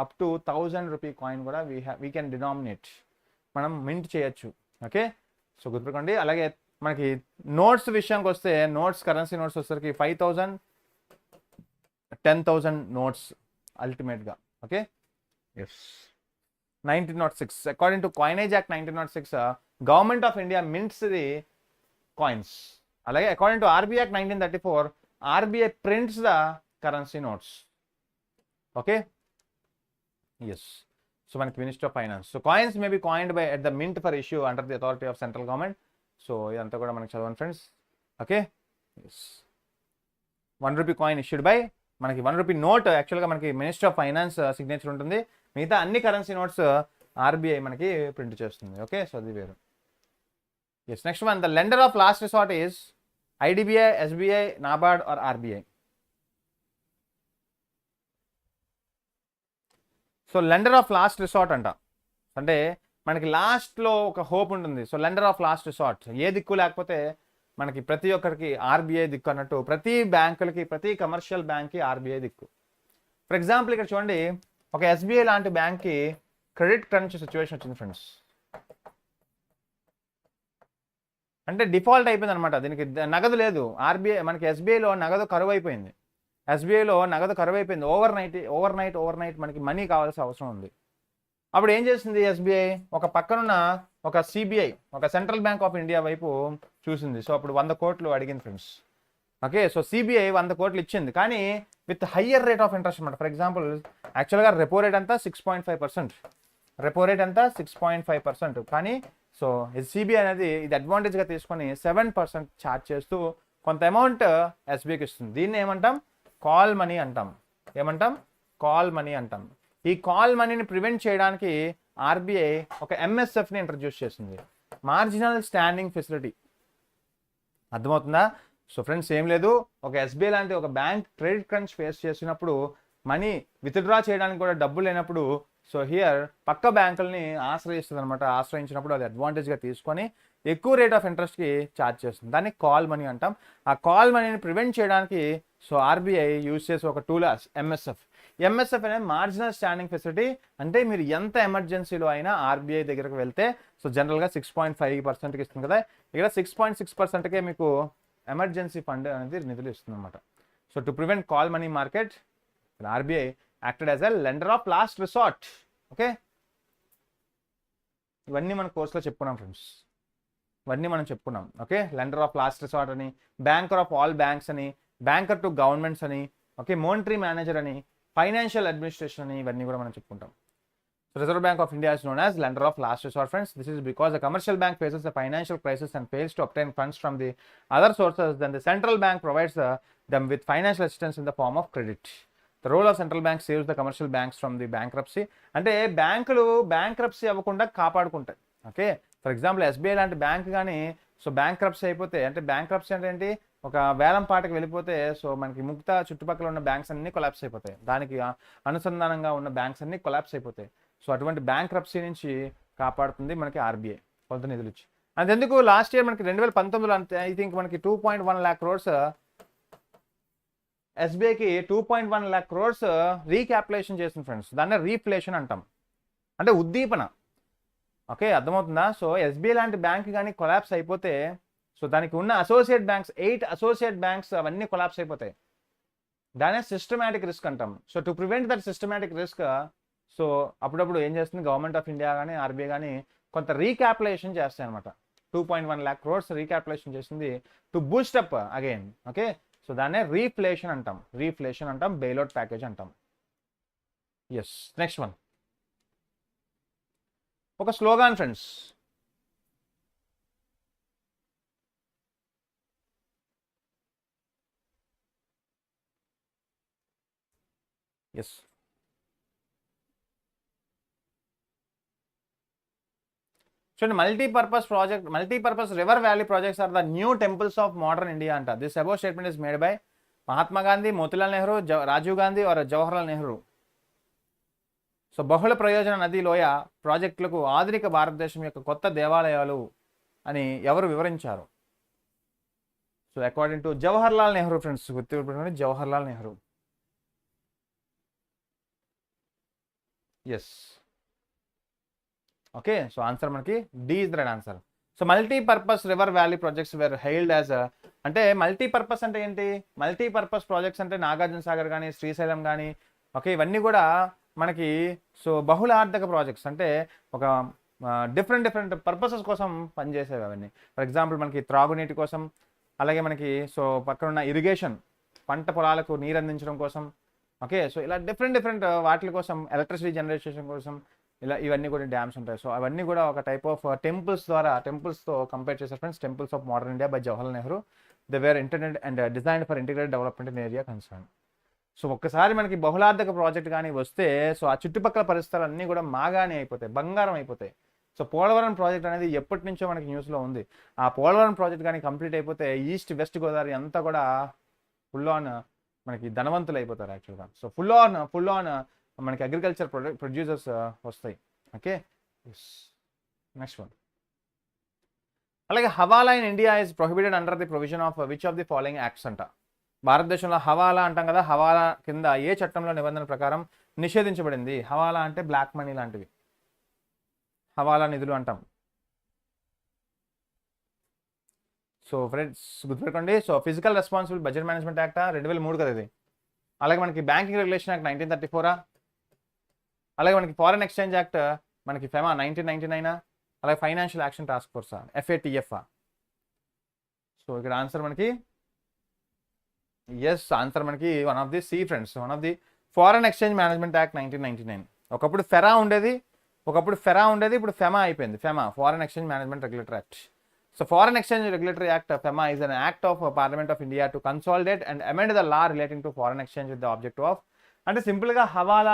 up to 1000 rupee coin కూడా వీ కెన్ డినామినేట్, మనం మింట్ చేయొచ్చు. ఓకే, సో గుర్తుపెట్టుకోండి. అలాగే మనకి నోట్స్ విషయానికి వస్తే, నోట్స్ కరెన్సీ నోట్స్ వచ్చేసరికి 5000, 10,000 నోట్స్ అల్టిమేట్గా. Okay, yes, 1906 according to coinage act 1906 government of India mints the coins. అలాగే according to RBI act 1934 RBI prints the currency notes. Okay, yes, so మనకి minister of finance. So coins may be coined by at the mint for issue under the authority of central government. So ఇదంతా కూడా మనకి చదవండి friends. Okay, yes, 1 rupee coin issued by, మనకి 1 rupee note యాక్చువల్గా మనకి minister of finance signature ఉంటుంది. మిగతా అన్ని కరెన్సీ నోట్స్ ఆర్బీఐ మనకి ప్రింట్ చేస్తుంది. ఓకే, సో అది వేరు. Yes, next one, the lender of last resort is IDBI, SBI, NABARD or RBI? So lender of last resort అంట, అంటే మనకి లాస్ట్లో ఒక హోప్ ఉంటుంది. So lender of last resort, ఏ దిక్కు లేకపోతే మనకి ప్రతి ఒక్కరికి ఆర్బీఐ దిక్కు అన్నట్టు, ప్రతి బ్యాంకులకి, ప్రతి కమర్షియల్ బ్యాంక్కి ఆర్బీఐ దిక్కు. ఫర్ ఎగ్జాంపుల్ ఇక్కడ చూడండి, ఒక ఎస్బీఐ లాంటి బ్యాంక్కి క్రెడిట్ క్రంచ్ సిచ్యువేషన్ వచ్చింది ఫ్రెండ్స్. అంటే డిఫాల్ట్ అయిపోయింది అనమాట. దీనికి నగదు లేదు. ఆర్బీఐ మనకి ఎస్బీఐలో నగదు కరువు అయిపోయింది. ఎస్బీఐలో నగదు కరువు అయిపోయింది. ఓవర్ నైట్ మనకి మనీ కావాల్సిన అవసరం ఉంది. అప్పుడు ఏం చేసింది ఎస్బీఐ? ఒక పక్కనున్న ఒక సిబిఐ, ఒక సెంట్రల్ బ్యాంక్ ఆఫ్ ఇండియా వైపు చూసింది. సో అప్పుడు 100 కోట్లు అడిగింది ఫ్రెండ్స్. ఓకే, సో సిబిఐ 100 కోట్లు ఇచ్చింది, కానీ with higher rate of interest అనమాట. ఫర్ ఎగ్జాంపుల్ యాక్చువల్గా రెపో రేట్ అంతా 6.5%, రెపో రేట్ అంతా 6.5%, కానీ సో సిబిఐ అనేది ఇది అడ్వాంటేజ్గా తీసుకొని 7% ఛార్జ్ చేస్తూ కొంత అమౌంట్ ఎస్బీఐకి ఇస్తుంది. దీన్ని ఏమంటాం? కాల్ మనీ అంటాం. ఏమంటాం? కాల్ మనీ అంటాం. ఈ కాల్ మనీని ప్రివెంట్ చేయడానికి ఆర్బీఐ ఒక ఎంఎస్ఎఫ్ని ఇంట్రడ్యూస్ చేసింది, మార్జినల్ స్టాండింగ్ ఫెసిలిటీ. అర్థమవుతుందా? సో ఫ్రెండ్స్ ఏం లేదు, ఒక ఎస్బీఐ లాంటి ఒక బ్యాంక్ క్రెడిట్ క్రంచ్ ఫేస్ చేసినప్పుడు, మనీ విత్డ్రా చేయడానికి కూడా డబ్బులు లేనప్పుడు, సో హియర్ పక్క బ్యాంకుల్ని ఆశ్రయిస్తుంది అనమాట. ఆశ్రయించినప్పుడు అది అడ్వాంటేజ్గా తీసుకొని ఎక్కువ రేట్ ఆఫ్ ఇంట్రెస్ట్కి ఛార్జ్ చేస్తుంది. దాన్ని కాల్ మనీ అంటాం. ఆ కాల్ మనీని ప్రివెంట్ చేయడానికి సో ఆర్బీఐ యూజ్ చేసే ఒక టూల్ ఎంఎస్ఎఫ్. ఎంఎస్ఎఫ్ అనేది మార్జినల్ స్టాండింగ్ ఫెసిలిటీ. అంటే మీరు ఎంత ఎమర్జెన్సీలో అయినా ఆర్బీఐ దగ్గరకు వెళ్తే, సో జనరల్గా 6.5%కి ఇస్తుంది కదా, ఇక్కడ 6.6%కే మీకు ఎమర్జెన్సీ ఫండ్ అనేది నిధులు ఇస్తుంది అనమాట. So to prevent call money market, RBI acted as a lender of last resort. Okay, ఇవన్నీ మన కోర్సులో చెప్పుకున్నాం ఫ్రెండ్స్, ఇవన్నీ మనం చెప్పుకున్నాం. Okay, lender of last resort అని, బ్యాంకర్ ఆఫ్ ఆల్ బ్యాంక్స్ అని, బ్యాంకర్ టు గవర్నమెంట్స్ అని, ఓకే, మోనిటరీ మేనేజర్ అని, ఫైనాన్షియల్ అడ్మినిస్ట్రేషన్ అని, ఇవన్నీ కూడా మనం చెప్పుకుంటాం. So Reserve Bank of India is known as lender of last resort, friends. This is because the commercial bank faces a financial crisis and fails to obtain funds from the other sources. Then the central bank provides them with financial assistance in the form of credit. The role of central bank saves the commercial banks from the bankruptcy. అంటే బ్యాంకులు bankruptcy అవ్వకుండా కాపాడుకుంటాయి. Okay, for example SBI లాంటి bank కానీ so bankruptcy అయిపోతే, అంటే bankruptcy అంటే ఏంటి, ఒక వేలం పాటకి వెళ్ళిపోతే సో మనకి ముక్త చుట్టుపక్కల ఉన్న బ్యాంక్స్ అన్ని కొలాప్స్ అయిపోతాయి, దానికి అనుసంధానంగా ఉన్న బ్యాంక్స్ అన్ని కొలాప్స్ అయిపోతాయి. సో అటువంటి బ్యాంక్రప్సీ నుంచి కాపాడుతుంది మనకి ఆర్బీఐ కొంత నిధులు ఇచ్చి. అంతెందుకు లాస్ట్ ఇయర్ మనకి 2019లో అంతే ఐ థింక్ మనకి 2.1 lakh crores ఎస్బీఐకి 2.1 lakh crores recapitalisation చేసింది ఫ్రెండ్స్. దాన్ని రీఫ్లేషన్ అంటాం, అంటే ఉద్దీపన. ఓకే, అర్థమవుతుందా? సో ఎస్బీఐ లాంటి బ్యాంక్ కానీ కొలాప్స్ అయిపోతే సో దానికి ఉన్న అసోసియేట్ బ్యాంక్స్ 8 అసోసియేట్ బ్యాంక్స్ అవన్నీ కొలాప్స్ అయిపోతాయి. దానే సిస్టమాటిక్ రిస్క్ అంటాం. So to prevent that systematic risk so అప్పుడప్పుడు ఏం చేస్తుంది గవర్నమెంట్ ఆఫ్ ఇండియా కానీ ఆర్బీఐ కానీ కొంత రీక్యాపిటలైజేషన్ చేస్తాయి అనమాట. 2.1 lakh crores రీక్యాపిటలైజేషన్ చేసింది to Boost up again. Okay, so దాన్నే రీఫ్లేషన్ అంటాం, రీఫ్లేషన్ అంటాం, బెయిల్అవుట్ ప్యాకేజ్ అంటాం. ఎస్, నెక్స్ట్ వన్ ఒక స్లోగాన్ ఫ్రెండ్స్. ఎస్, చూడండి, multipurpose river valley projects are the new temples of modern India అంట. This above statement is made by Mahatma Gandhi, Motilal Nehru, Rajiv Gandhi or Jawaharlal Nehru. So బహుళ ప్రయోజన నది లోయ ప్రాజెక్టులకు ఆధునిక భారతదేశం యొక్క కొత్త దేవాలయాలు అని ఎవరు వివరించారు? So according to Jawaharlal Nehru friends, గుర్తుపెట్టుకోండి, Jawaharlal Nehru. Yes, okay, so answer మనకి D is the right answer. So multipurpose river valley projects were hailed as అంటే మల్టీపర్పస్ అంటే ఏంటి? మల్టీపర్పస్ ప్రాజెక్ట్స్ అంటే నాగార్జున సాగర్ కానీ శ్రీశైలం కానీ ఓకే ఇవన్నీ కూడా మనకి సో బహుళార్థక ప్రాజెక్ట్స్, అంటే ఒక డిఫరెంట్ పర్పసెస్ కోసం పనిచేసేవి అవన్నీ. ఫర్ ఎగ్జాంపుల్ మనకి త్రాగునీటి కోసం, అలాగే మనకి సో పక్కన ఉన్న ఇరిగేషన్ పంట పొలాలకు నీరు అందించడం కోసం. ఓకే, సో ఇలా డిఫరెంట్ వాటి కోసం, ఎలక్ట్రిసిటీ జనరేషన్ కోసం, ఇలా ఇవన్నీ కూడా డ్యామ్స్ ఉంటాయి. సో అవన్నీ కూడా ఒక టైప్ ఆఫ్ టెంపుల్స్తో కంపేర్ చేసే friends. Temples of modern India by Jawaharlal Nehru. They were internet and designed for integrated development in area concern. So ఒక్కసారి మనకి బహుళార్థక ప్రాజెక్ట్ కానీ వస్తే సో ఆ చుట్టుపక్కల పరిసరాలు అన్నీ కూడా మాగానే అయిపోతాయి, బంగారం అయిపోతాయి. సో పోలవరం ప్రాజెక్ట్ అనేది ఎప్పటి నుంచో మనకి న్యూస్లో ఉంది. ఆ పోలవరం ప్రాజెక్ట్ కానీ కంప్లీట్ అయిపోతే ఈస్ట్ వెస్ట్ గోదావరి అంతా కూడా ఫుల్ ఆన్ మనకి ధనవంతులు అయిపోతారు యాక్చువల్గా. సో ఫుల్ ఆన్ మనకి అగ్రికల్చర్ ప్రొడ్యూసర్స్ వస్తాయి. Okay, next one. అలాగే hawala in India is prohibited under the provision of which of the following acts అంట. భారతదేశంలో హవాలా అంటాం కదా, హవాలా కింద ఏ చట్టంలో నిబంధన ప్రకారం నిషేధించబడింది? హవాలా అంటే బ్లాక్ మనీ లాంటివి, హవాలా నిధులు అంటాం. సో ఫ్రెండ్స్ గుర్తుపెట్టుకోండి. So physical responsible budget management act 2003 కదా ఇది. అలాగే మనకి బ్యాంకింగ్ రెగ్యులేషన్ యాక్ట్ 1934. అలాగే మనకి ఫారెన్ ఎక్స్చేంజ్ యాక్ట్ మనకి ఫెమా 1999. అలాగే financial action task force FATF. So ఇక్కడ ఆన్సర్ మనకి ఎస్, ఆన్సర్ మనకి one of the C friends, one of the foreign exchange management act 1999. ఒకప్పుడు ఫెరా ఉండేది, ఇప్పుడు ఫెమా అయిపోయింది. FEMA foreign exchange management regulatory act. So Foreign Exchange Regulatory Act FEMA is an act of Parliament of India to consolidate and amend the law relating to foreign exchange with the objective of, అంటే సింపుల్గా హవాలా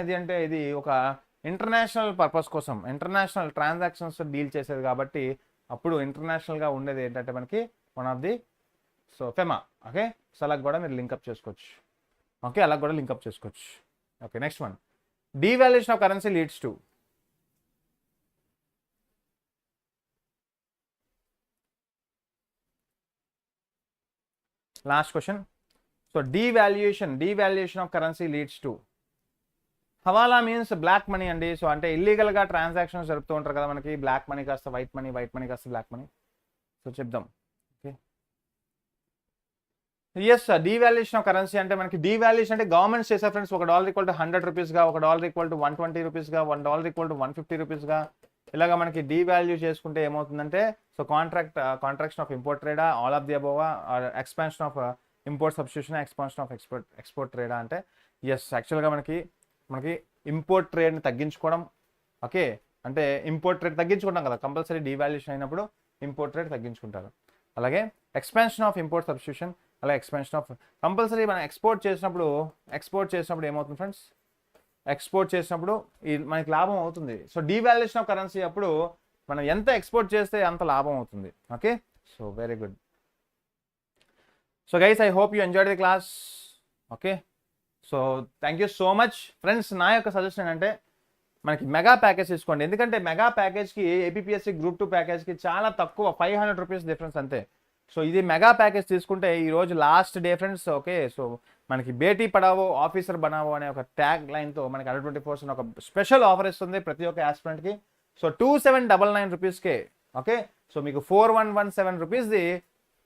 నిధి అంటే ఇది ఒక international purpose కోసం, international transactions deal చేసేది కాబట్టి అప్పుడు ఇంటర్నేషనల్గా ఉండేది ఏంటంటే మనకి one of the so FEMA. Okay, so అలా కూడా మీరు లింకప్ చేసుకోవచ్చు. Okay, next one. Devaluation of currency leads to. Last question. So devaluation of currency leads to. Hawala means black money అండి. సో అంటే ఇల్లీగల్గా ట్రాన్సాక్షన్స్ జరుపుతూ ఉంటారు కదా మనకి, బ్లాక్ మనీ కాస్త వైట్ మనీ కాస్త బ్లాక్ మనీ. సో చెప్దాం. Okay, yes devaluation of currency అంటే మనకి డీవాల్యుయేషన్ అంటే గవర్నమెంట్స్ చేసే ఫ్రెండ్స్ $1 ఈక్వల్ టు 100 రూపీస్గా, $1 ఈక్వల్ టు 120 రూపీస్గా, $1 ఈక్వల్ టు 150 రూపీస్గా ఇలాగా మనకి డీవాల్యూ చేసుకుంటే ఏమవుతుందంటే సో కాంట్రాక్షన్ ఆఫ్ ఇంపోర్ట్ ట్రేడా, all of the above, expansion of import substitution, expansion of export ట్రేడా అంటే ఎస్ యాక్చువల్గా మనకి ఇంపోర్ట్ ట్రేడ్ని తగ్గించుకోవడం. ఓకే, అంటే ఇంపోర్ట్ ట్రేడ్ తగ్గించుకుంటాం కదా కంపల్సరీ డీవాల్యుయేషన్ అయినప్పుడు ఇంపోర్ట్ ట్రేడ్ తగ్గించుకుంటారు. అలాగే ఎక్స్పాన్షన్ ఆఫ్ ఇంపోర్ట్ సబ్స్టిట్యూషన్, అలాగే ఎక్స్పాన్షన్ ఆఫ్ కంపల్సరీ మనం ఎక్స్పోర్ట్ చేసినప్పుడు ఏమవుతుంది ఫ్రెండ్స్, ఎక్స్పోర్ట్ చేసినప్పుడు మనకి లాభం అవుతుంది. సో డీవాల్యుయేషన్ ఆఫ్ కరెన్సీ అప్పుడు మనం ఎంత ఎక్స్పోర్ట్ చేస్తే అంత లాభం అవుతుంది. Okay, so very good. So guys I hope you enjoyed the class. Okay, so thank you so much friends. నా యొక్క సజెషన్ ఏంటంటే మనకి మెగా ప్యాకేజ్ తీసుకోండి. ఎందుకంటే మెగా ప్యాకేజ్కి ఏపీపీఎస్సీ గ్రూప్ 2 ప్యాకేజ్కి చాలా తక్కువ, 500 రూపీస్ డిఫరెన్స్ అంతే. సో ఇది మెగా ప్యాకేజ్ తీసుకుంటే ఈరోజు last day friends. Okay, so మనకి బేటీ పడావో ఆఫీసర్ బనావో అనే ఒక ట్యాగ్ లైన్తో మనకి ADA247 ఒక స్పెషల్ ఆఫర్ ఇస్తుంది ప్రతి ఒక్క ఆస్పిరెంట్కి. సో 2799 రూపీస్కే. ఓకే, సో మీకు 4117 రూపీస్ది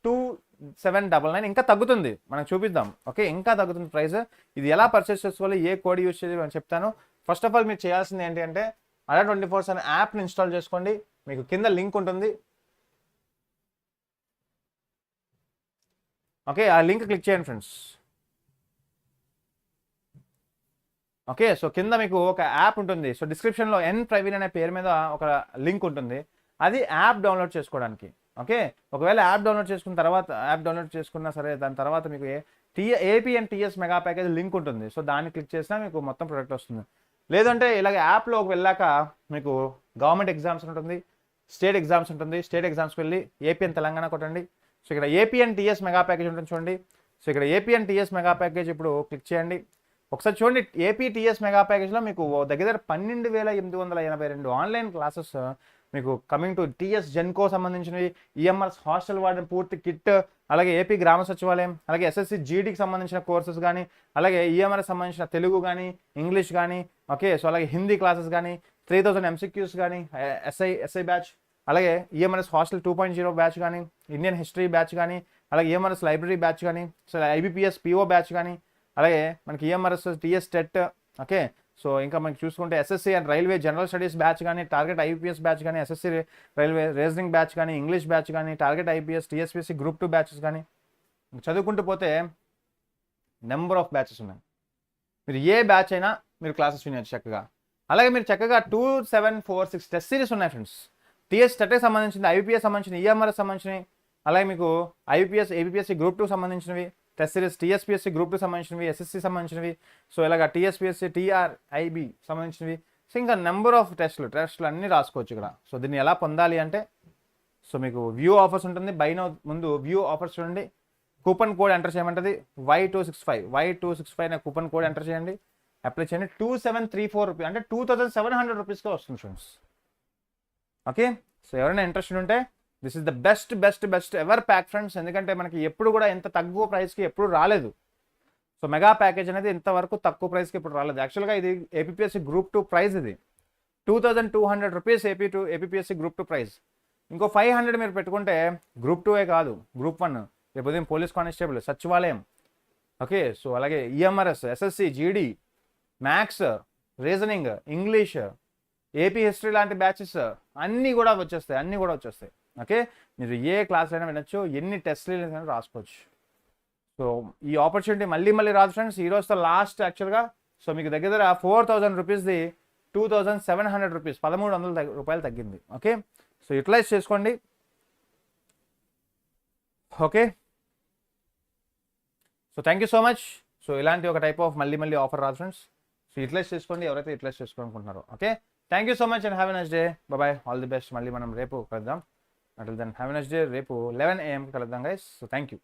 2799 ఇంకా తగ్గుతుంది, మనం చూపిద్దాం. ఓకే, ఇంకా తగ్గుతుంది ప్రైస్. ఇది ఎలా పర్చేస్ చేసుకోవాలి, ఏ కోడ్ యూజ్ చేయాలి అని చెప్తాను. ఫస్ట్ ఆఫ్ ఆల్ మీరు చేయాల్సింది ఏంటి అంటే ADA247 యాప్ని ఇన్స్టాల్ చేసుకోండి. మీకు కింద లింక్ ఉంటుంది. ఓకే, ఆ లింక్ క్లిక్ చేయండి ఫ్రెండ్స్. ఓకే, సో కింద మీకు ఒక యాప్ ఉంటుంది. సో డిస్క్రిప్షన్లో ప్రవీణ్ అనే పేరు మీద ఒక లింక్ ఉంటుంది, అది యాప్ డౌన్లోడ్ చేసుకోవడానికి. ఓకే, ఒకవేళ యాప్ డౌన్లోడ్ చేసుకున్నా సరే దాని తర్వాత మీకు AP and TS mega package link ఉంటుంది. సో దాన్ని క్లిక్ చేసినా మీకు మొత్తం ప్రొడక్ట్ వస్తుంది. లేదంటే ఇలాగ యాప్లోకి వెళ్ళాక మీకు గవర్నమెంట్ ఎగ్జామ్స్ ఉంటుంది, స్టేట్ ఎగ్జామ్స్ ఉంటుంది. స్టేట్ ఎగ్జామ్స్కి వెళ్ళి ఏపీ అండ్ తెలంగాణ కొట్టండి. సో ఇక్కడ AP and TS mega package ఉంటుంది చూడండి. సో ఇక్కడ AP and TS mega package ఇప్పుడు క్లిక్ చేయండి. ఒకసారి చూడండి, ఏపీ టీఎస్ మెగా ప్యాకేజ్లో మీకు దగ్గర 12,882 ఆన్లైన్ క్లాసెస్ మీకు కమింగ్ టు టీఎస్ జెన్కో సంబంధించినవి, ఈఎంఆర్ఎస్ హాస్టల్ వార్డెన్ పూర్తి కిట్, అలాగే ఏపీ గ్రామ సచివాలయం, అలాగే ఎస్ఎస్సి జీడీకి సంబంధించిన కోర్సెస్ కానీ, అలాగే ఈఎంఆర్ఎస్ సంబంధించిన తెలుగు కానీ, ఇంగ్లీష్ కానీ, ఓకే, సో అలాగే హిందీ క్లాసెస్ కానీ, 3000 MCQs కానీ, ఎస్ఐ బ్యాచ్, అలాగే ఈఎంఆర్ఎస్ హాస్టల్ 2.0 బ్యాచ్ కానీ, ఇండియన్ హిస్టరీ బ్యాచ్ కానీ, అలాగే ఈఎంఆర్ఎస్ లైబ్రరీ బ్యాచ్ కానీ, సో IBPS PO బ్యాచ్ కానీ, అలాగే మనకి EMRS TS TET. Okay, so ఇంకా మనకి చూసుకుంటే SSC and railway general studies batch కానీ, టార్గెట్ IBPS బ్యాచ్ కానీ, ఎస్ఎస్సి రైల్వే రీజనింగ్ బ్యాచ్ కానీ, ఇంగ్లీష్ బ్యాచ్ కానీ, target IBPS TSPSC group 2 batches కానీ, చదువుకుంటూ పోతే నెంబర్ ఆఫ్ బ్యాచెస్ ఉన్నాయి. మీరు ఏ బ్యాచ్ అయినా మీరు క్లాసెస్ వినొచ్చు చక్కగా. అలాగే మీరు చక్కగా 2746 టెస్ట్ సిరీస్ ఉన్నాయి ఫ్రెండ్స్. టీఎస్ టెట్కి సంబంధించింది, IBPS సంబంధించిన, ఈఎంఆర్ఎస్ సంబంధించినవి, అలాగే మీకు IBPS APPSC గ్రూప్ 2 సంబంధించినవి టెస్ట్ సిరీస్, TSPSC గ్రూప్ 2 సంబంధించినవి, SSC సంబంధించినవి, సో ఇలాగ TSPSC TRIB సంబంధించినవి. సో ఇంకా నెంబర్ ఆఫ్ టెస్టులు అన్నీ రాసుకోవచ్చు ఇక్కడ. సో దీన్ని ఎలా పొందాలి అంటే సో మీకు వ్యూ ఆఫర్స్ ఉంటుంది. బై నౌ ముందు వ్యూ ఆఫర్స్ చూడండి, కూపన్ కోడ్ ఎంటర్ చేయమంటుంది Y265 అనే కూపన్ కోడ్ ఎంటర్ చేయండి, అప్లై చేయండి. 2734 రూపీస్ అంటే 2700 రూపీస్గా వస్తుంది ఫ్రెండ్స్. ఓకే, సో ఎవరైనా ఇంట్రెస్టెడ్ ఉంటే this is the best ever pack friends. ఎందుకంటే మనకి ఎప్పుడు కూడా ఇంత తక్కువ ప్రైస్కి ఎప్పుడు రాలేదు. సో మెగా ప్యాకేజ్ అనేది ఇంతవరకు తక్కువ ప్రైస్కి ఇప్పుడు రాలేదు. యాక్చువల్గా ఇది APPSC గ్రూప్ 2 ప్రైస్, ఇది 2200 రూపీస్ APPSC గ్రూప్ 2 ప్రైస్. ఇంకో 500 మీరు పెట్టుకుంటే గ్రూప్ 2 కాదు, గ్రూప్ 1, రేపు ఉదయం పోలీస్ కానిస్టేబుల్, సచివాలయం. ఓకే, సో అలాగే EMRS, SSC GD, maths, reasoning, English, AP history లాంటి బ్యాచెస్ అన్నీ కూడా వచ్చేస్తాయి. ఓకే, మీరు ఏ క్లాస్ అయినా వినొచ్చు, ఎన్ని టెస్ట్లు అయినా రాసుకోవచ్చు. సో ఈ ఆపర్చునిటీ మళ్ళీ రాదు ఫ్రెండ్స్. ఈ రోజుతో లాస్ట్ యాక్చువల్గా. సో మీకు దగ్గర 4000 రూపీస్ది 2700 రూపీస్, 1300 రూపాయలు తగ్గింది. ఓకే, సో యూటిలైజ్ చేసుకోండి. Okay, so thank you so much. So ఇలాంటి ఒక టైప్ ఆఫ్ మళ్ళీ ఆఫర్ రాదు ఫ్రెండ్స్. సో యూటిలైజ్ చేసుకోండి ఎవరైతే యూటిలైజ్ చేసుకోవాలనుకుంటున్నారో. Okay, thank you so much and have a nice day. Bye, all the best. మళ్ళీ మనం రేపు కలుద్దాం. Until then, have a nice day. రేపు 11 AM కలుద్దాం గైస్. So thank you.